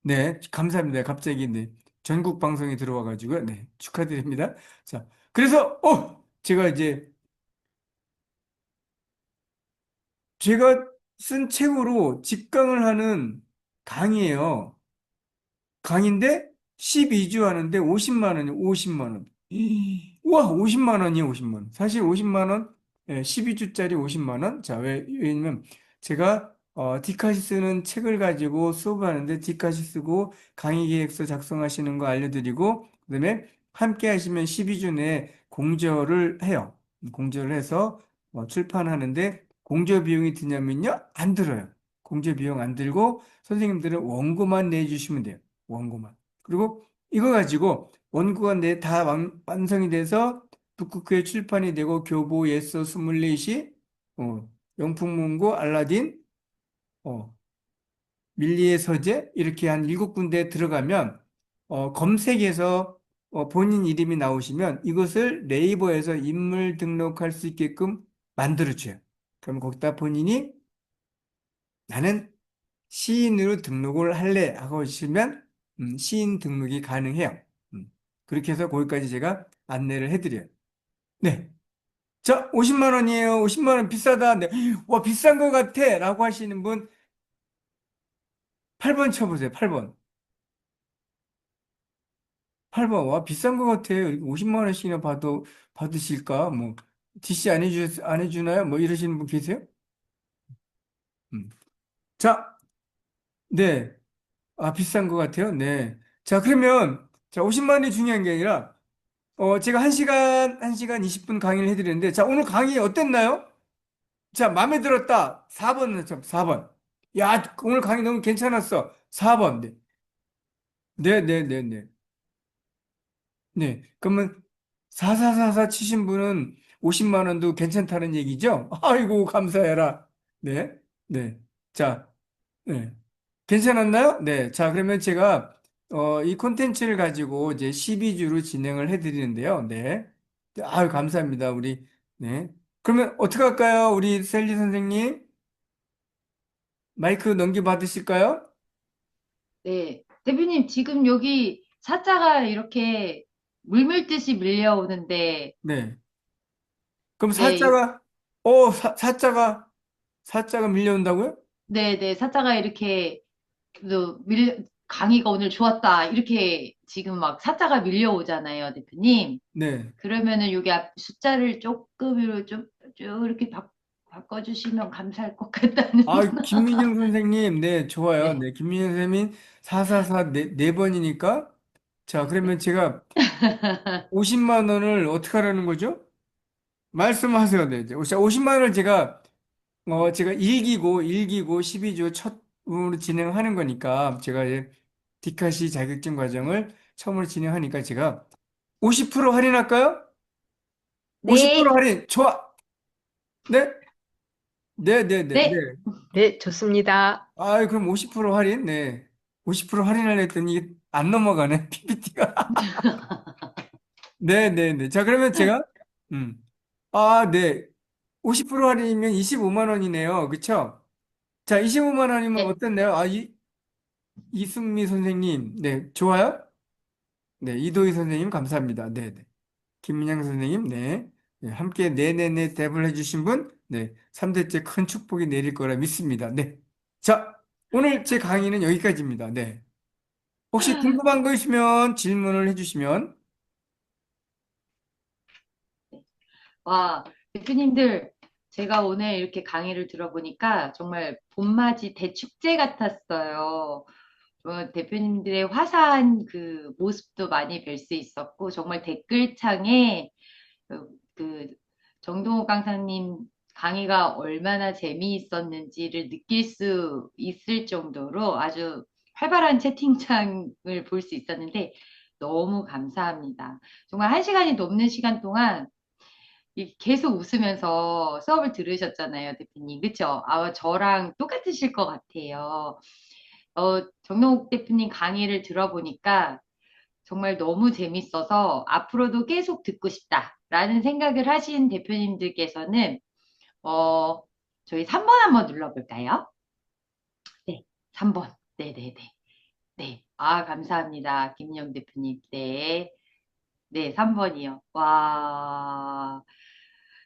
네, 감사합니다. 갑자기 네, 전국 방송에 들어와가지고 네, 축하드립니다. 자, 그래서 제가 이제 제가 쓴 책으로 직강을 하는 강의예요. 강의인데 12주 하는데 50만 원이요, 50만 원. 우와, 50만 원이에요, 50만 원. 사실 50만 원, 12주짜리 50만 원. 자, 왜냐면 제가 디카시스는 책을 가지고 수업을 하는데 디카시 쓰고 강의 계획서 작성하시는 거 알려드리고 그다음에 함께 하시면 12주 내에 공저를 해요. 공저를 해서 출판하는데 공저 비용이 드냐면요, 안 들어요. 공저 비용 안 들고 선생님들은 원고만 내주시면 돼요. 원고만. 그리고 이거 가지고 원고가 다 완성이 돼서 북크크에 출판이 되고 교보, 예서, 스물넷이 영풍문고, 알라딘, 어, 밀리의 서재 이렇게 한 7군데 들어가면 검색해서 본인 이름이 나오시면 이것을 네이버에서 인물 등록할 수 있게끔 만들어줘요. 그럼 거기다 본인이 나는 시인으로 등록을 할래 하고 하시면 시인 등록이 가능해요. 음, 그렇게 해서 거기까지 제가 안내를 해드려요. 네. 자, 50만 원이에요. 50만 원 비싸다. 네. 와, 비싼 것 같아. 라고 하시는 분 8번 쳐보세요. 8번. 8번. 와, 비싼 것 같아요. 50만 원씩이나 받으실까? 뭐, DC 안 해주나요? 뭐 이러시는 분 계세요? 음. 자, 네. 아, 비싼 것 같아요. 네. 자, 그러면, 자, 50만 원이 중요한 게 아니라, 제가 1시간 20분 강의를 해드렸는데, 자, 오늘 강의 어땠나요? 자, 마음에 들었다. 4번, 4번. 야, 오늘 강의 너무 괜찮았어. 4번. 네. 네, 네, 네, 네. 네. 그러면 4444 치신 분은 50만 원도 괜찮다는 얘기죠? 아이고, 감사해라. 네. 네. 자, 네. 괜찮았나요? 네. 자, 그러면 제가 이 콘텐츠를 가지고 이제 12주로 진행을 해 드리는데요. 네. 아유, 감사합니다. 우리 네. 그러면 어떻게 할까요? 우리 셀리 선생님 마이크 넘겨받으실까요? 네. 대표님, 지금 여기 사자가 이렇게 물밀듯이 밀려오는데, 네. 그럼 네, 사자가 사자가 밀려온다고요? 네, 네, 사자가 이렇게 강의가 오늘 좋았다. 이렇게 지금 막 사자가 밀려오잖아요, 대표님. 네. 그러면은 여기 앞 숫자를 조금으로 쭉 이렇게 바꿔주시면 감사할 것 같다는. 아, 김민영 선생님, 네, 좋아요. 네. 네, 김민영 선생님 444 네 번이니까 자, 그러면 제가 50만 원을 어떻게 하라는 거죠? 말씀하세요. 네, 이제. 자, 50만 원을 제가 일기고 12주 첫 처음으로 진행하는 거니까 제가 이제 디카시 자격증 과정을 처음으로 진행하니까 제가 50% 할인할까요? 50% 네, 할인 좋아. 네? 네, 네, 네, 네. 네. 네, 좋습니다. 아, 그럼 50% 할인? 네. 50% 할인하려 했더니 이게 안 넘어가네. PPT가. 네, 네, 네. 자, 그러면 제가 음. 아, 네. 50% 할인이면 25만 원이네요. 그쵸? 자, 25만 원이면 네. 어떻나요? 이승미 선생님. 네, 좋아요? 네, 이도희 선생님 감사합니다. 네, 네. 김민영 선생님, 네. 네, 함께 네네네 답을 해주신 분, 네. 3대째 큰 축복이 내릴 거라 믿습니다. 네. 자, 오늘 제 강의는 여기까지입니다. 네. 혹시 궁금한 거 있으면 질문을 해주시면, 와, 대표님들, 제가 오늘 이렇게 강의를 들어보니까 정말 봄맞이 대축제 같았어요. 대표님들의 화사한 그 모습도 많이 뵐 수 있었고, 정말 댓글창에 그 정동호 강사님 강의가 얼마나 재미있었는지를 느낄 수 있을 정도로 아주 활발한 채팅창을 볼 수 있었는데, 너무 감사합니다. 정말 한 시간이 넘는 시간 동안 계속 웃으면서 수업을 들으셨잖아요, 대표님. 그쵸? 저랑 똑같으실 것 같아요. 정동욱 대표님 강의를 들어보니까 정말 너무 재밌어서 앞으로도 계속 듣고 싶다라는 생각을 하신 대표님들께서는, 어, 저희 3번 한번 눌러볼까요? 네, 3번. 네네네. 네. 아, 감사합니다. 김영 대표님. 네. 네, 3번이요. 와.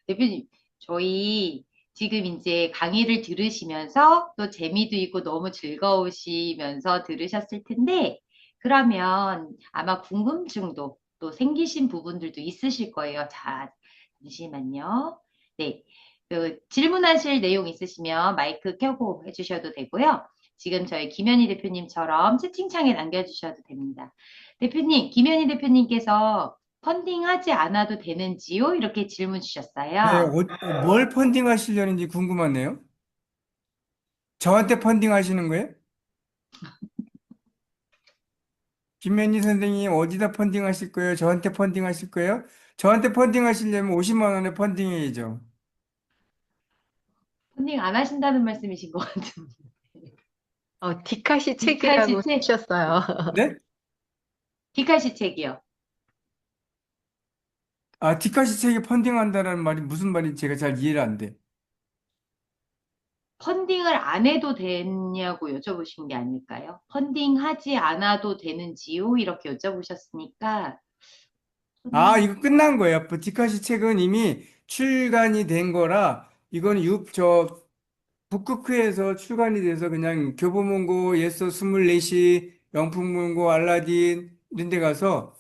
대표님, 저희 지금 이제 강의를 들으시면서 또 재미도 있고 너무 즐거우시면서 들으셨을 텐데, 그러면 아마 궁금증도 또 생기신 부분들도 있으실 거예요. 자, 잠시만요. 네. 질문하실 내용 있으시면 마이크 켜고 해주셔도 되고요. 지금 저희 김현희 대표님처럼 채팅창에 남겨주셔도 됩니다. 대표님, 김현희 대표님께서 펀딩하지 않아도 되는지요? 이렇게 질문 네, 주셨어요. 뭘 펀딩 하시려는지 궁금하네요. 저한테 펀딩 하시는 거예요? 김현희 선생님 어디다 펀딩 하실 거예요? 저한테 펀딩 하실 거예요? 저한테 펀딩 하시려면 50만 원에 펀딩 해야죠. 펀딩 안 하신다는 말씀이신 것 같은데. 디카시 책이라고 디카시 책, 쓰셨어요. 네? 디카시 책이요. 아, 디카시 책에 펀딩한다는 말이 무슨 말인지 제가 잘 이해를 안 돼. 펀딩을 안 해도 되냐고 여쭤보신 게 아닐까요? 펀딩하지 않아도 되는지요? 이렇게 여쭤보셨으니까, 아, 이거 끝난 거예요. 디카시 책은 이미 출간이 된 거라, 이건 북크크에서 출간이 돼서 그냥 교보문고, 예서 24시, 영풍문고, 알라딘 이런 데 가서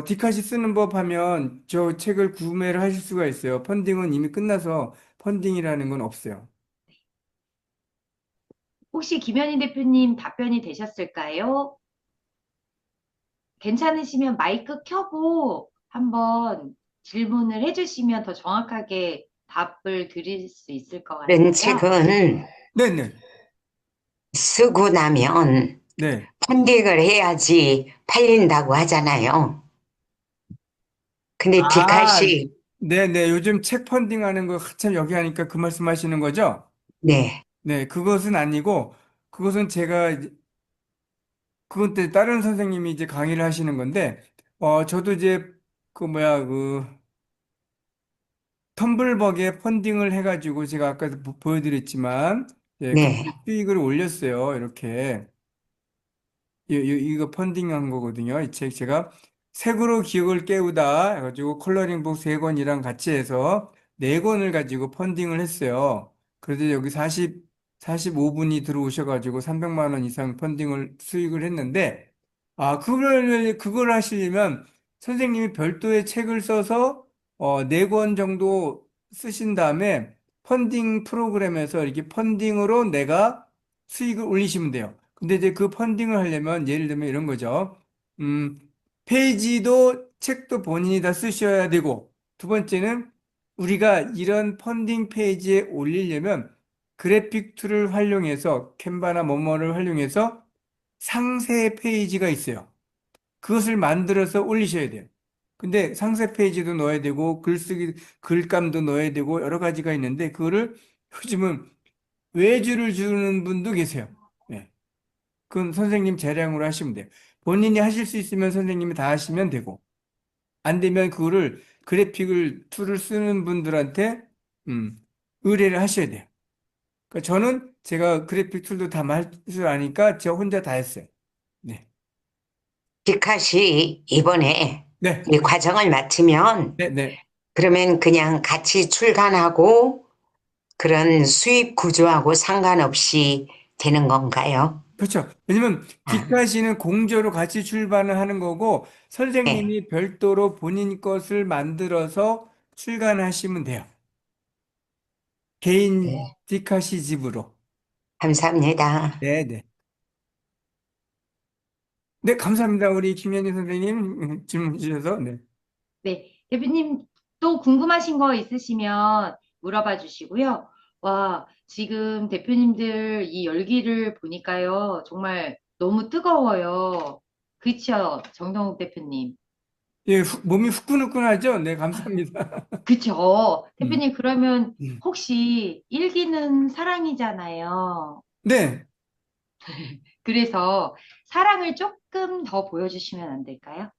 디카시 쓰는 법 하면 저 책을 구매를 하실 수가 있어요. 펀딩은 이미 끝나서 펀딩이라는 건 없어요. 혹시 김현희 대표님 답변이 되셨을까요? 괜찮으시면 마이크 켜고 한번 질문을 해주시면 더 정확하게 답을 드릴 수 있을 것 이런 같아요. 책은 네네. 쓰고 나면 네. 펀딩을 해야지 팔린다고 하잖아요. 근데 아, 디카시, 네네. 요즘 책 펀딩하는 거 한참 여기 하니까 그 말씀 하시는 거죠? 네, 네, 그것은 아니고, 그것은 그건 때 다른 선생님이 이제 강의를 하시는 건데, 저도 이제, 텀블벅에 펀딩을 해가지고 제가 아까도 보여드렸지만, 예, 그때 네, 수익을 올렸어요. 이렇게. 이거 펀딩한 거거든요. 이 책 제가 색으로 기억을 깨우다 해가지고 컬러링북 3권이랑 같이 해서 4권을 가지고 펀딩을 했어요. 그래서 여기 45분이 들어오셔가지고 300만 원 이상 펀딩을 수익을 했는데, 그걸 하시려면 선생님이 별도의 책을 써서 4권 정도 쓰신 다음에 펀딩 프로그램에서 이렇게 펀딩으로 내가 수익을 올리시면 돼요. 근데 이제 그 펀딩을 하려면 예를 들면 이런 거죠. 음, 페이지도 책도 본인이 다 쓰셔야 되고, 두 번째는 우리가 이런 펀딩 페이지에 올리려면 그래픽 툴을 활용해서 캔바나 뭐뭐를 활용해서 상세 페이지가 있어요. 그것을 만들어서 올리셔야 돼요. 근데 상세 페이지도 넣어야 되고 글쓰기 글감도 넣어야 되고 여러 가지가 있는데 그거를 요즘은 외주를 주는 분도 계세요. 네. 그건 선생님 재량으로 하시면 돼요. 본인이 하실 수 있으면 선생님이 다 하시면 되고 안 되면 그거를 그래픽을 툴을 쓰는 분들한테 의뢰를 하셔야 돼요. 그러니까 저는 제가 그래픽 툴도 다 할 줄 아니까 저 혼자 다 했어요. 네. 디카시 이번에 네. 이 과정을 마치면 네, 네. 그러면 그냥 같이 출간하고 그런 수입 구조하고 상관없이 되는 건가요? 그렇죠. 왜냐면 아, 디카시는 공저로 같이 출판을 하는 거고 네, 선생님이 별도로 본인 것을 만들어서 출간하시면 돼요. 개인 네. 디카시 집으로. 감사합니다. 네, 네. 네, 감사합니다. 우리 김현희 선생님 질문 주셔서. 네. 네, 대표님 또 궁금하신 거 있으시면 물어봐 주시고요. 와, 지금 대표님들 이 열기를 보니까요. 정말 너무 뜨거워요. 그쵸, 정동욱 대표님. 예, 몸이 후끈후끈하죠? 네, 감사합니다. 그쵸. 음, 대표님, 그러면 음. 혹시 일기는 사랑이잖아요. 네. 그래서 사랑을 조금 더 보여주시면 안 될까요?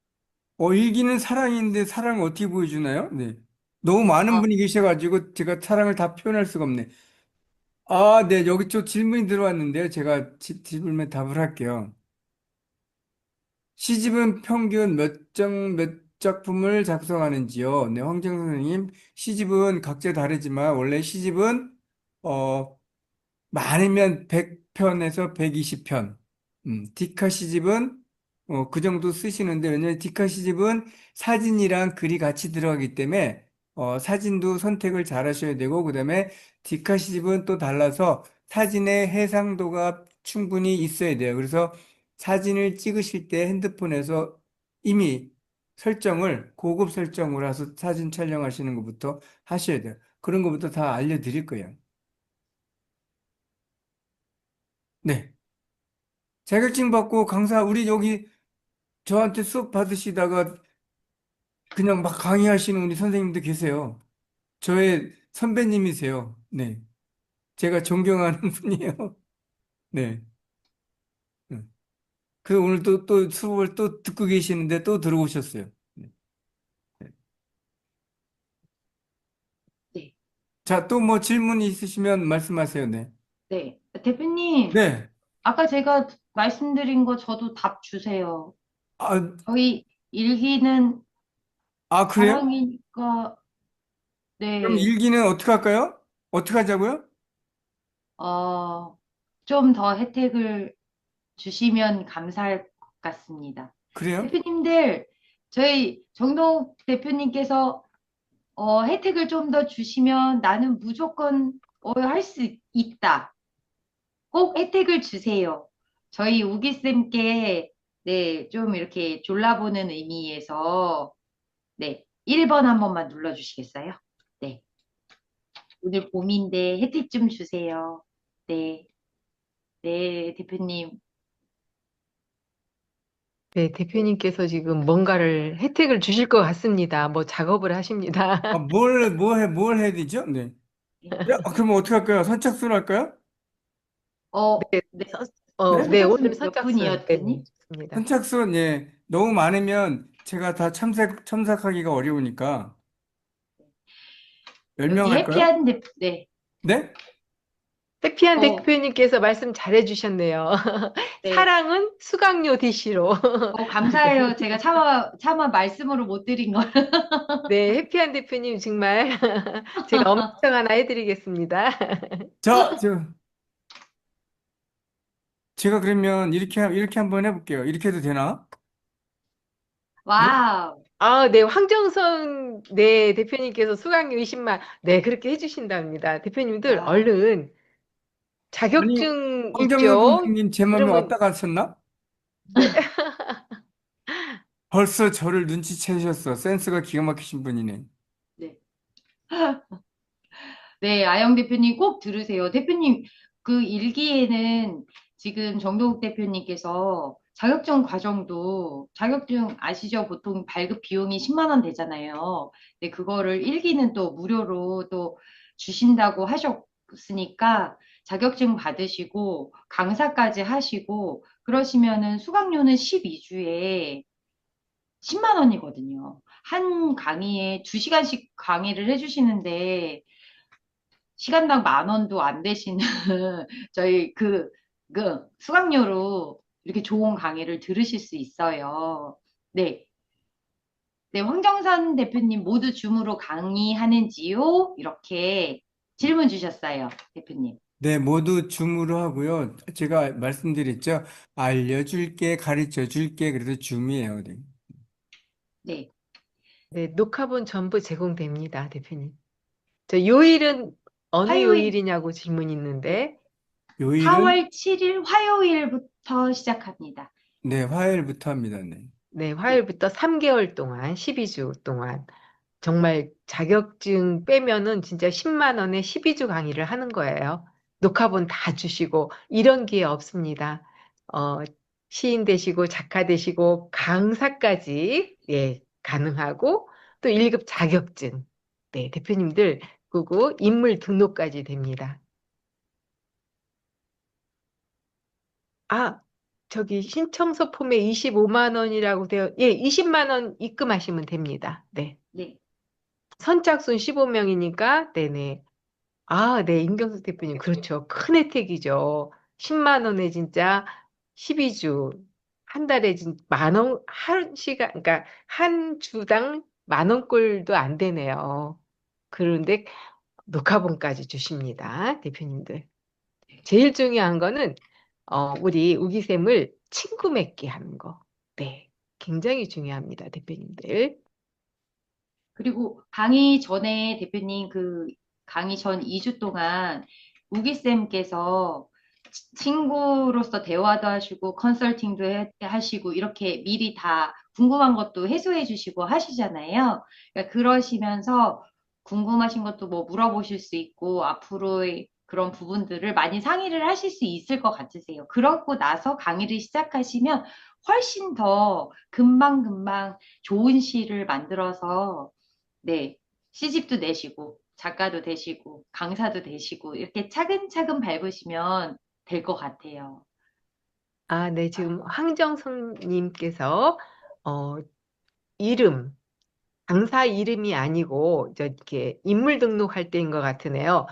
일기는 사랑인데 사랑을 어떻게 보여주나요? 네. 너무 많은 어, 분이 계셔가지고 제가 사랑을 다 표현할 수가 없네. 아, 네. 여기 또 질문이 들어왔는데요. 제가 질문에 답을 할게요. 시집은 평균 몇 작품을 작성하는지요? 네, 황정 선생님. 시집은 각자 다르지만 원래 시집은 어, 많으면 100편에서 120편. 디카 시집은 그 정도 쓰시는데 왜냐면 디카 시집은 사진이랑 글이 같이 들어가기 때문에 사진도 선택을 잘 하셔야 되고 그다음에 디카 시집은 또 달라서 사진의 해상도가 충분히 있어야 돼요. 그래서 사진을 찍으실 때 핸드폰에서 이미 설정을 고급 설정으로 해서 사진 촬영하시는 것부터 하셔야 돼요. 그런 것부터 다 알려드릴 거예요. 네. 자격증 받고 강사, 우리 여기 저한테 수업 받으시다가 그냥 막 강의하시는 우리 선생님도 계세요. 저의 선배님이세요. 네. 제가 존경하는 분이에요. 네. 음. 그 오늘 또 수업을 또 듣고 계시는데 또 들어오셨어요. 네. 네. 네. 자, 또 뭐 질문이 있으시면 말씀하세요. 네. 네. 대표님, 네. 아까 제가 말씀드린 거 저도 답 주세요. 아, 저희 일기는 그래요? 사랑이니까, 그럼 네, 일기는 어떻게 할까요? 어떻게 하자고요? 어, 좀 더 혜택을 주시면 감사할 것 같습니다. 그래요? 대표님들, 저희 정동 대표님께서 혜택을 좀 더 주시면 나는 무조건 할 수 있다. 꼭 혜택을 주세요. 저희 우기쌤께 네, 좀 이렇게 졸라보는 의미에서 네, 1번 한 번만 눌러주시겠어요? 네, 오늘 봄인데 혜택 좀 주세요. 네, 네, 대표님. 네, 대표님께서 지금 뭔가를 혜택을 주실 것 같습니다. 뭐 작업을 하십니다. 뭘 해야 되죠? 네. 네, 야, 그럼 어떻게 할까요? 선착순 할까요? 네, 선- 네? 네, 오늘 선착순 몇 선착순. 네, 분이었더니? 좋습니다. 선착순, 예. 너무 많으면 제가 다 참석하기가 어려우니까 10명 여기 할까요? 해피한 네, 네? 해피한 어, 대표님께서 말씀 잘해 주셨네요. 네. 사랑은 수강료 DC로. 감사해요. 제가 차마 말씀으로 못 드린 걸. 네, 해피한 대표님 정말 제가 엄청 하나 해드리겠습니다. 자, 제가 그러면 이렇게 한번 해볼게요. 이렇게 해도 되나? 네? 와우. 네, 황정선 네, 대표님께서 수강료 20만. 네, 그렇게 해주신답니다. 대표님들 와. 얼른 아니, 자격증 황정선 있죠? 선생님 제 마음에 그러면 왔다 갔었나? 네, 벌써 저를 눈치채셨어. 센스가 기가 막히신 분이네. 네. 네, 아영 대표님 꼭 들으세요. 대표님, 그 일기에는 지금 정동욱 대표님께서 자격증 과정도, 자격증 아시죠? 보통 발급 비용이 10만 원 되잖아요. 근데 그거를 일기는 또 무료로 또 주신다고 하셨으니까 자격증 받으시고 강사까지 하시고 그러시면은 수강료는 12주에 10만 원이거든요. 한 강의에 2시간씩 강의를 해주시는데 시간당 10,000원도 안 되시는 저희 그 수강료로 이렇게 좋은 강의를 들으실 수 있어요. 네. 네, 황정선 대표님 모두 줌으로 강의하는지요? 이렇게 질문 주셨어요, 대표님. 네, 모두 줌으로 하고요. 제가 말씀드렸죠. 알려줄게, 가르쳐줄게. 그래서 줌이에요. 네. 네. 네, 녹화본 전부 제공됩니다, 대표님. 저 요일은 어느 화요일, 요일이냐고 질문이 있는데, 요일은 4월 7일 화요일부터 시작합니다. 네, 화요일부터 합니다. 네. 네, 네. 화요일부터 3개월 동안, 12주 동안, 정말 자격증 빼면은 진짜 10만 원에 12주 강의를 하는 거예요. 녹화본 다 주시고, 이런 기회 없습니다. 어, 시인 되시고, 작가 되시고, 강사까지, 예, 가능하고, 또 1급 자격증. 네, 대표님들, 그리고 인물 등록까지 됩니다. 아, 저기 신청서 폼에 25만 원이라고 예, 20만 원 입금하시면 됩니다. 네. 네. 선착순 15명이니까, 네네. 아, 네, 임경숙 대표님, 그렇죠. 큰 혜택이죠. 10만 원에 진짜 12주, 한 달에 만 원, 한 시간, 그러니까 한 주당 10,000원꼴도 안 되네요. 그런데 녹화본까지 주십니다, 대표님들. 제일 중요한 거는 우리 우기쌤을 친구 맺게 하는 거. 네, 굉장히 중요합니다, 대표님들. 그리고 강의 전에 대표님 그 강의 전 2주 동안 우기쌤께서 친구로서 대화도 하시고 컨설팅도 하시고 이렇게 미리 다 궁금한 것도 해소해 주시고 하시잖아요. 그러니까 그러시면서 궁금하신 것도 뭐 물어보실 수 있고 앞으로의 그런 부분들을 많이 상의를 하실 수 있을 것 같으세요. 그러고 나서 강의를 시작하시면 훨씬 더 금방금방 좋은 시를 만들어서 네, 시집도 내시고, 작가도 되시고, 강사도 되시고, 이렇게 차근차근 밟으시면 될 것 같아요. 아, 네, 지금 황정선님께서 어, 이름, 강사 이름이 아니고 이렇게 인물 등록할 때인 것 같으네요.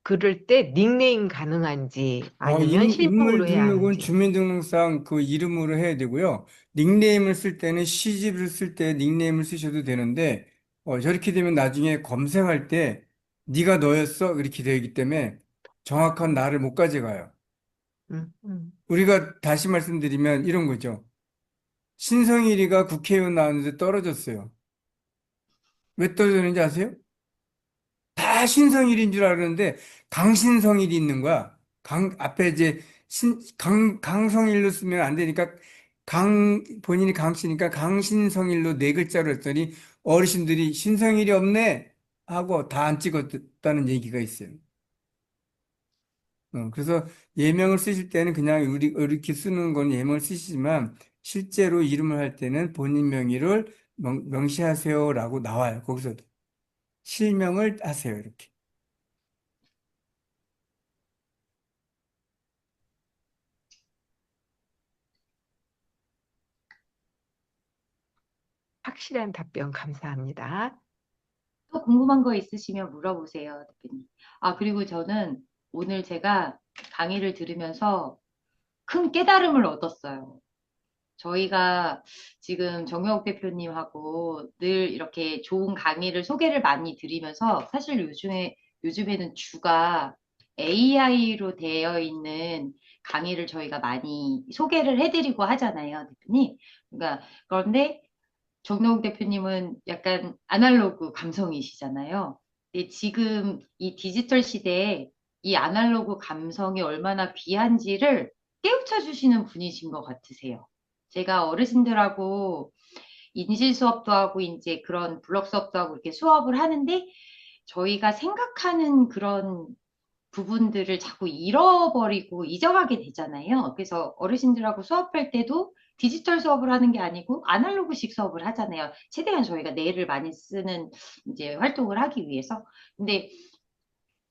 그럴 때 닉네임 가능한지 아니면 인물 실명으로 해야 등록은 하는지. 주민등록상 그 이름으로 해야 되고요. 닉네임을 쓸 때는 시집을 쓸 때 닉네임을 쓰셔도 되는데, 저렇게 되면 나중에 검색할 때 네가 너였어? 이렇게 되기 때문에 정확한 나를 못 가져가요. 음, 음. 우리가 다시 말씀드리면 이런 거죠. 신성일이가 국회의원 나왔는데 떨어졌어요. 왜 떨어졌는지 아세요? 다 신성일인 줄 알았는데 강신성일이 있는 거야. 앞에 이제 강성일로 쓰면 안 되니까 본인이 강씨니까 강신성일로 4글자로 했더니 어르신들이 신성일이 없네 하고 다 안 찍었다는 얘기가 있어요. 그래서 예명을 쓰실 때는 그냥 이렇게 쓰는 건 예명을 쓰시지만 실제로 이름을 할 때는 본인 명의를 명시하세요라고 나와요. 거기서 실명을 하세요. 이렇게. 확실한 답변 감사합니다. 또 궁금한 거 있으시면 물어보세요, 대표님. 아, 그리고 저는 오늘 제가 강의를 들으면서 큰 깨달음을 얻었어요. 저희가 지금 정영욱 대표님하고 늘 이렇게 좋은 강의를 소개를 많이 드리면서 사실 요즘에는 주가 AI로 되어 있는 강의를 저희가 많이 소개를 해드리고 하잖아요, 대표님. 그런데 정영욱 대표님은 약간 아날로그 감성이시잖아요. 근데 지금 이 디지털 시대에 이 아날로그 감성이 얼마나 귀한지를 깨우쳐 주시는 분이신 것 같으세요. 제가 어르신들하고 인실 수업도 하고 이제 그런 블록 수업도 하고 이렇게 수업을 하는데 저희가 생각하는 그런 부분들을 자꾸 잃어버리고 잊어가게 되잖아요. 그래서 어르신들하고 수업할 때도 디지털 수업을 하는 게 아니고 아날로그식 수업을 하잖아요. 최대한 저희가 뇌를 많이 쓰는 이제 활동을 하기 위해서. 근데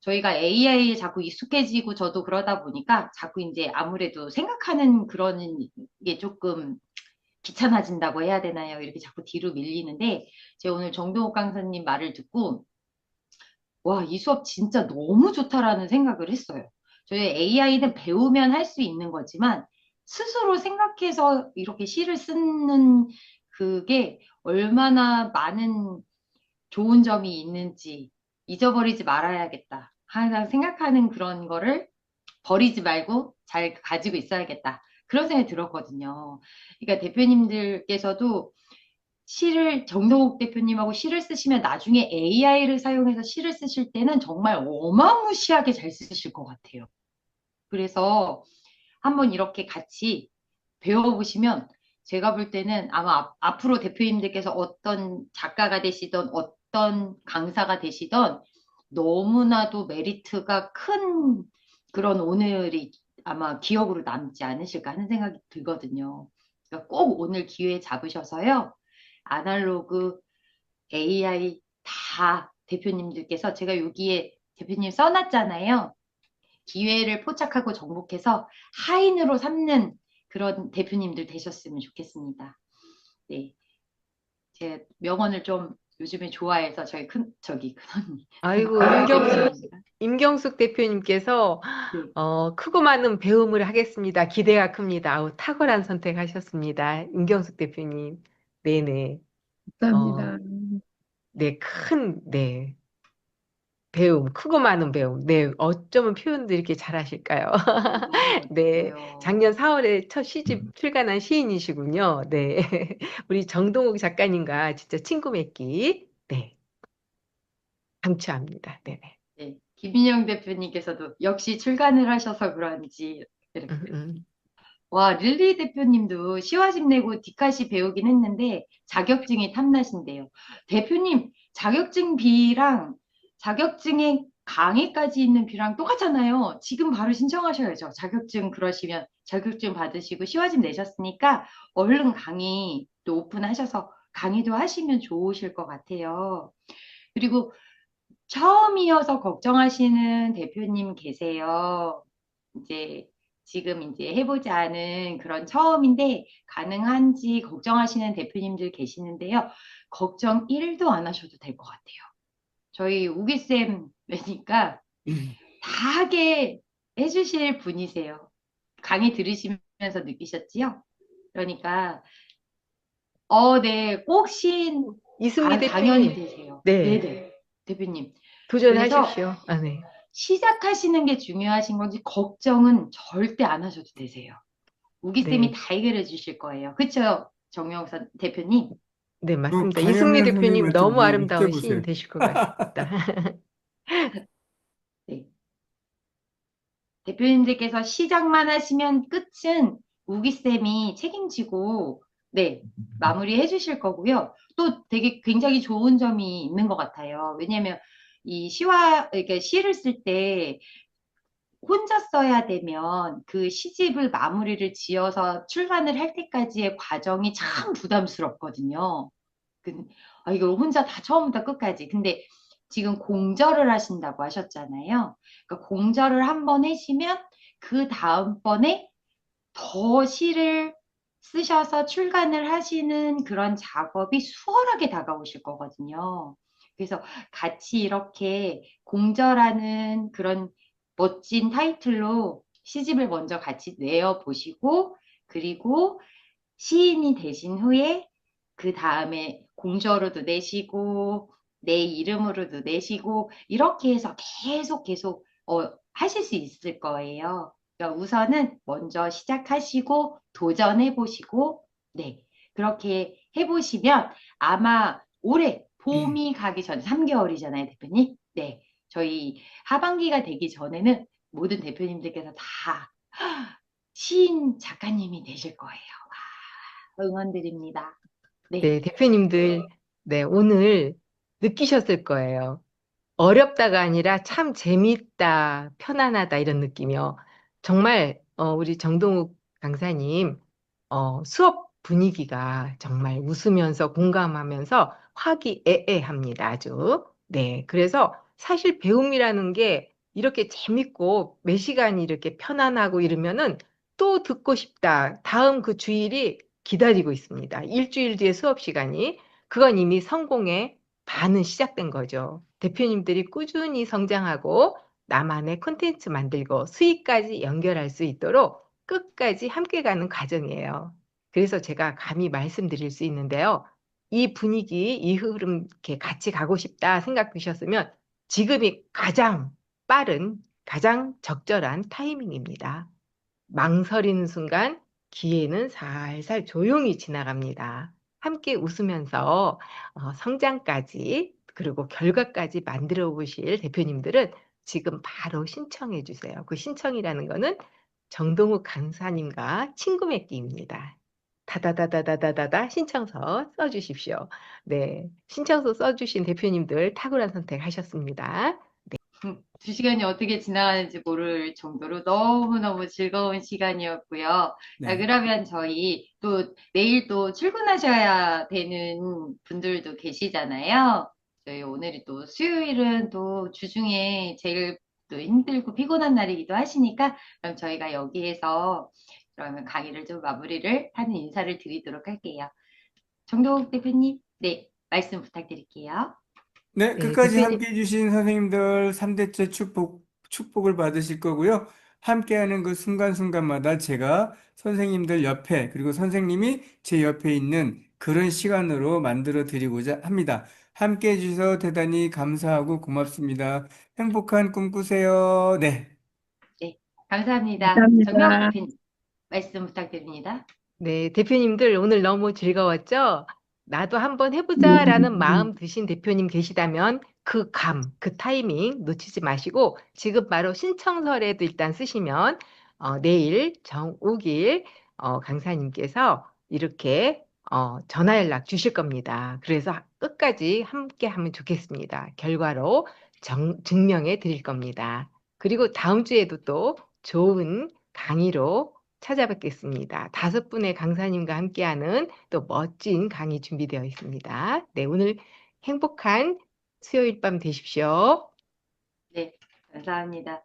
저희가 AI에 자꾸 익숙해지고 저도 그러다 보니까 자꾸 이제 아무래도 생각하는 그런 게 조금 귀찮아진다고 해야 되나요? 이렇게 자꾸 뒤로 밀리는데 제가 오늘 정동욱 강사님 말을 듣고 와, 이 수업 진짜 너무 좋다라는 생각을 했어요. 저희 AI는 배우면 할 수 있는 거지만 스스로 생각해서 이렇게 시를 쓰는 그게 얼마나 많은 좋은 점이 있는지 잊어버리지 말아야겠다. 항상 생각하는 그런 거를 버리지 말고 잘 가지고 있어야겠다. 그런 생각이 들었거든요. 그러니까 대표님들께서도 시를 정동욱 대표님하고 시를 쓰시면 나중에 AI를 사용해서 시를 쓰실 때는 정말 어마무시하게 잘 쓰실 것 같아요. 그래서 한번 이렇게 같이 배워보시면 제가 볼 때는 아마 앞으로 대표님들께서 어떤 작가가 되시던 어떤 강사가 되시던 너무나도 메리트가 큰 그런 오늘이 아마 기억으로 남지 않으실까 하는 생각이 들거든요. 그러니까 꼭 오늘 기회 잡으셔서요. 아날로그, AI 다 대표님들께서 제가 여기에 대표님 써놨잖아요. 기회를 포착하고 정복해서 하인으로 삼는 그런 대표님들 되셨으면 좋겠습니다. 네. 제 명언을 좀 요즘에 좋아해서 저기 큰언니. 아이고, 임경숙 대표님께서 네. 크고 많은 배움을 하겠습니다. 기대가 큽니다. 아우, 탁월한 선택하셨습니다. 임경숙 대표님. 네네. 감사합니다. 네, 네. 배움, 크고 많은 배움. 네, 어쩌면 표현도 이렇게 잘하실까요? 네, 멋있어요. 작년 4월에 첫 시집 출간한 시인이시군요. 네, 우리 정동욱 작가님과 진짜 친구 맺기. 네, 강추합니다. 네네. 네. 김인영 대표님께서도 역시 출간을 하셔서 그런지 이렇게. 와, 릴리 대표님도 시화집 내고 디카시 배우긴 했는데 자격증이 탐나신대요. 대표님, 자격증 B랑 자격증의 강의까지 있는 B랑 똑같잖아요. 지금 바로 신청하셔야죠. 자격증 그러시면 자격증 받으시고 시화집 내셨으니까 얼른 강의 또 오픈하셔서 강의도 하시면 좋으실 것 같아요. 그리고 처음이어서 걱정하시는 대표님 계세요. 이제 지금 이제 해보지 않은 그런 처음인데 가능한지 걱정하시는 대표님들 계시는데요. 걱정 1도 안 하셔도 될 것 같아요. 저희 우기쌤이니까 다 하게 해주실 분이세요. 강의 들으시면서 느끼셨지요? 그러니까 네, 꼭 이승미 당연히 대표님. 되세요. 네. 네네. 대표님. 도전하십시오. 네. 시작하시는 게 중요하신 건지 걱정은 절대 안 하셔도 되세요. 우기쌤이 네. 다 해결해 주실 거예요. 그쵸? 정영선 대표님? 네, 맞습니다. 강영란 이승미 대표님 선생님한테 너무 뭐 아름다운 여쭤보세요. 시인 되실 것 같습니다. 네. 대표님들께서 시작만 하시면 끝은 우기쌤이 책임지고, 네, 마무리해 주실 거고요. 또 되게 굉장히 좋은 점이 있는 것 같아요. 왜냐면 이렇게 시를 쓸 때 혼자 써야 되면 그 시집을 마무리를 지어서 출간을 할 때까지의 과정이 참 부담스럽거든요. 이걸 혼자 다 처음부터 끝까지. 근데 지금 공절을 하신다고 하셨잖아요. 그러니까 공절을 한번 하시면 그 다음번에 더 시를 쓰셔서 출간을 하시는 그런 작업이 수월하게 다가오실 거거든요. 그래서 같이 이렇게 공절하는 그런 멋진 타이틀로 시집을 먼저 같이 내어보시고, 그리고 시인이 되신 후에 그 다음에 공저로도 내시고, 내 이름으로도 내시고, 이렇게 해서 계속 하실 수 있을 거예요. 그러니까 우선은 먼저 시작하시고, 도전해보시고, 네. 그렇게 해보시면 아마 올해 봄이 가기 전 3개월이잖아요, 대표님. 네. 저희 하반기가 되기 전에는 모든 대표님들께서 다 시인 작가님이 되실 거예요. 와, 응원드립니다. 네. 네, 대표님들, 네, 오늘 느끼셨을 거예요. 어렵다가 아니라 참 재밌다, 편안하다 이런 느낌이요. 정말 우리 정동욱 강사님 수업 분위기가 정말 웃으면서 공감하면서 화기애애합니다. 아주. 네. 그래서 사실 배움이라는 게 이렇게 재밌고 몇 시간이 이렇게 편안하고 이러면은 또 듣고 싶다. 다음 그 주일이 기다리고 있습니다. 일주일 뒤에 수업 시간이. 그건 이미 성공의 반은 시작된 거죠. 대표님들이 꾸준히 성장하고 나만의 콘텐츠 만들고 수익까지 연결할 수 있도록 끝까지 함께 가는 과정이에요. 그래서 제가 감히 말씀드릴 수 있는데요. 이 분위기, 이 흐름 이렇게 같이 가고 싶다 생각되셨으면 지금이 가장 빠른, 가장 적절한 타이밍입니다. 망설이는 순간 기회는 살살 조용히 지나갑니다. 함께 웃으면서 성장까지 그리고 결과까지 만들어 보실 대표님들은 지금 바로 신청해 주세요. 그 신청이라는 거는 정동욱 강사님과 친구 맺기입니다. 다다다다다다다 신청서 써주십시오. 네, 신청서 써주신 대표님들 탁월한 선택하셨습니다. 2시간이 어떻게 지나가는지 모를 정도로 너무너무 즐거운 시간이었고요. 자, 네. 그러면 저희 또 내일 또 출근하셔야 되는 분들도 계시잖아요. 저희 오늘이 또 수요일은 또 주중에 제일 또 힘들고 피곤한 날이기도 하시니까 그럼 저희가 여기에서 그러면 강의를 좀 마무리를 하는 인사를 드리도록 할게요. 정동욱 대표님, 네, 말씀 부탁드릴게요. 네, 네, 끝까지 대표님. 함께 해주신 선생님들 3대째 축복을 받으실 거고요. 함께하는 그 순간순간마다 제가 선생님들 옆에, 그리고 선생님이 제 옆에 있는 그런 시간으로 만들어 드리고자 합니다. 함께 해주셔서 대단히 감사하고 고맙습니다. 행복한 꿈 꾸세요. 네. 네, 감사합니다. 감사합니다. 정명 대표님, 말씀 부탁드립니다. 네, 대표님들 오늘 너무 즐거웠죠? 나도 한번 해보자라는 마음 드신 대표님 계시다면 그 그 타이밍 놓치지 마시고 지금 바로 신청서라도 일단 쓰시면 내일 정욱일 강사님께서 이렇게 전화 연락 주실 겁니다. 그래서 끝까지 함께 하면 좋겠습니다. 결과로 증명해 드릴 겁니다. 그리고 다음 주에도 또 좋은 강의로 찾아뵙겠습니다. 5분의 강사님과 함께하는 또 멋진 강의 준비되어 있습니다. 네, 오늘 행복한 수요일 밤 되십시오. 네, 감사합니다.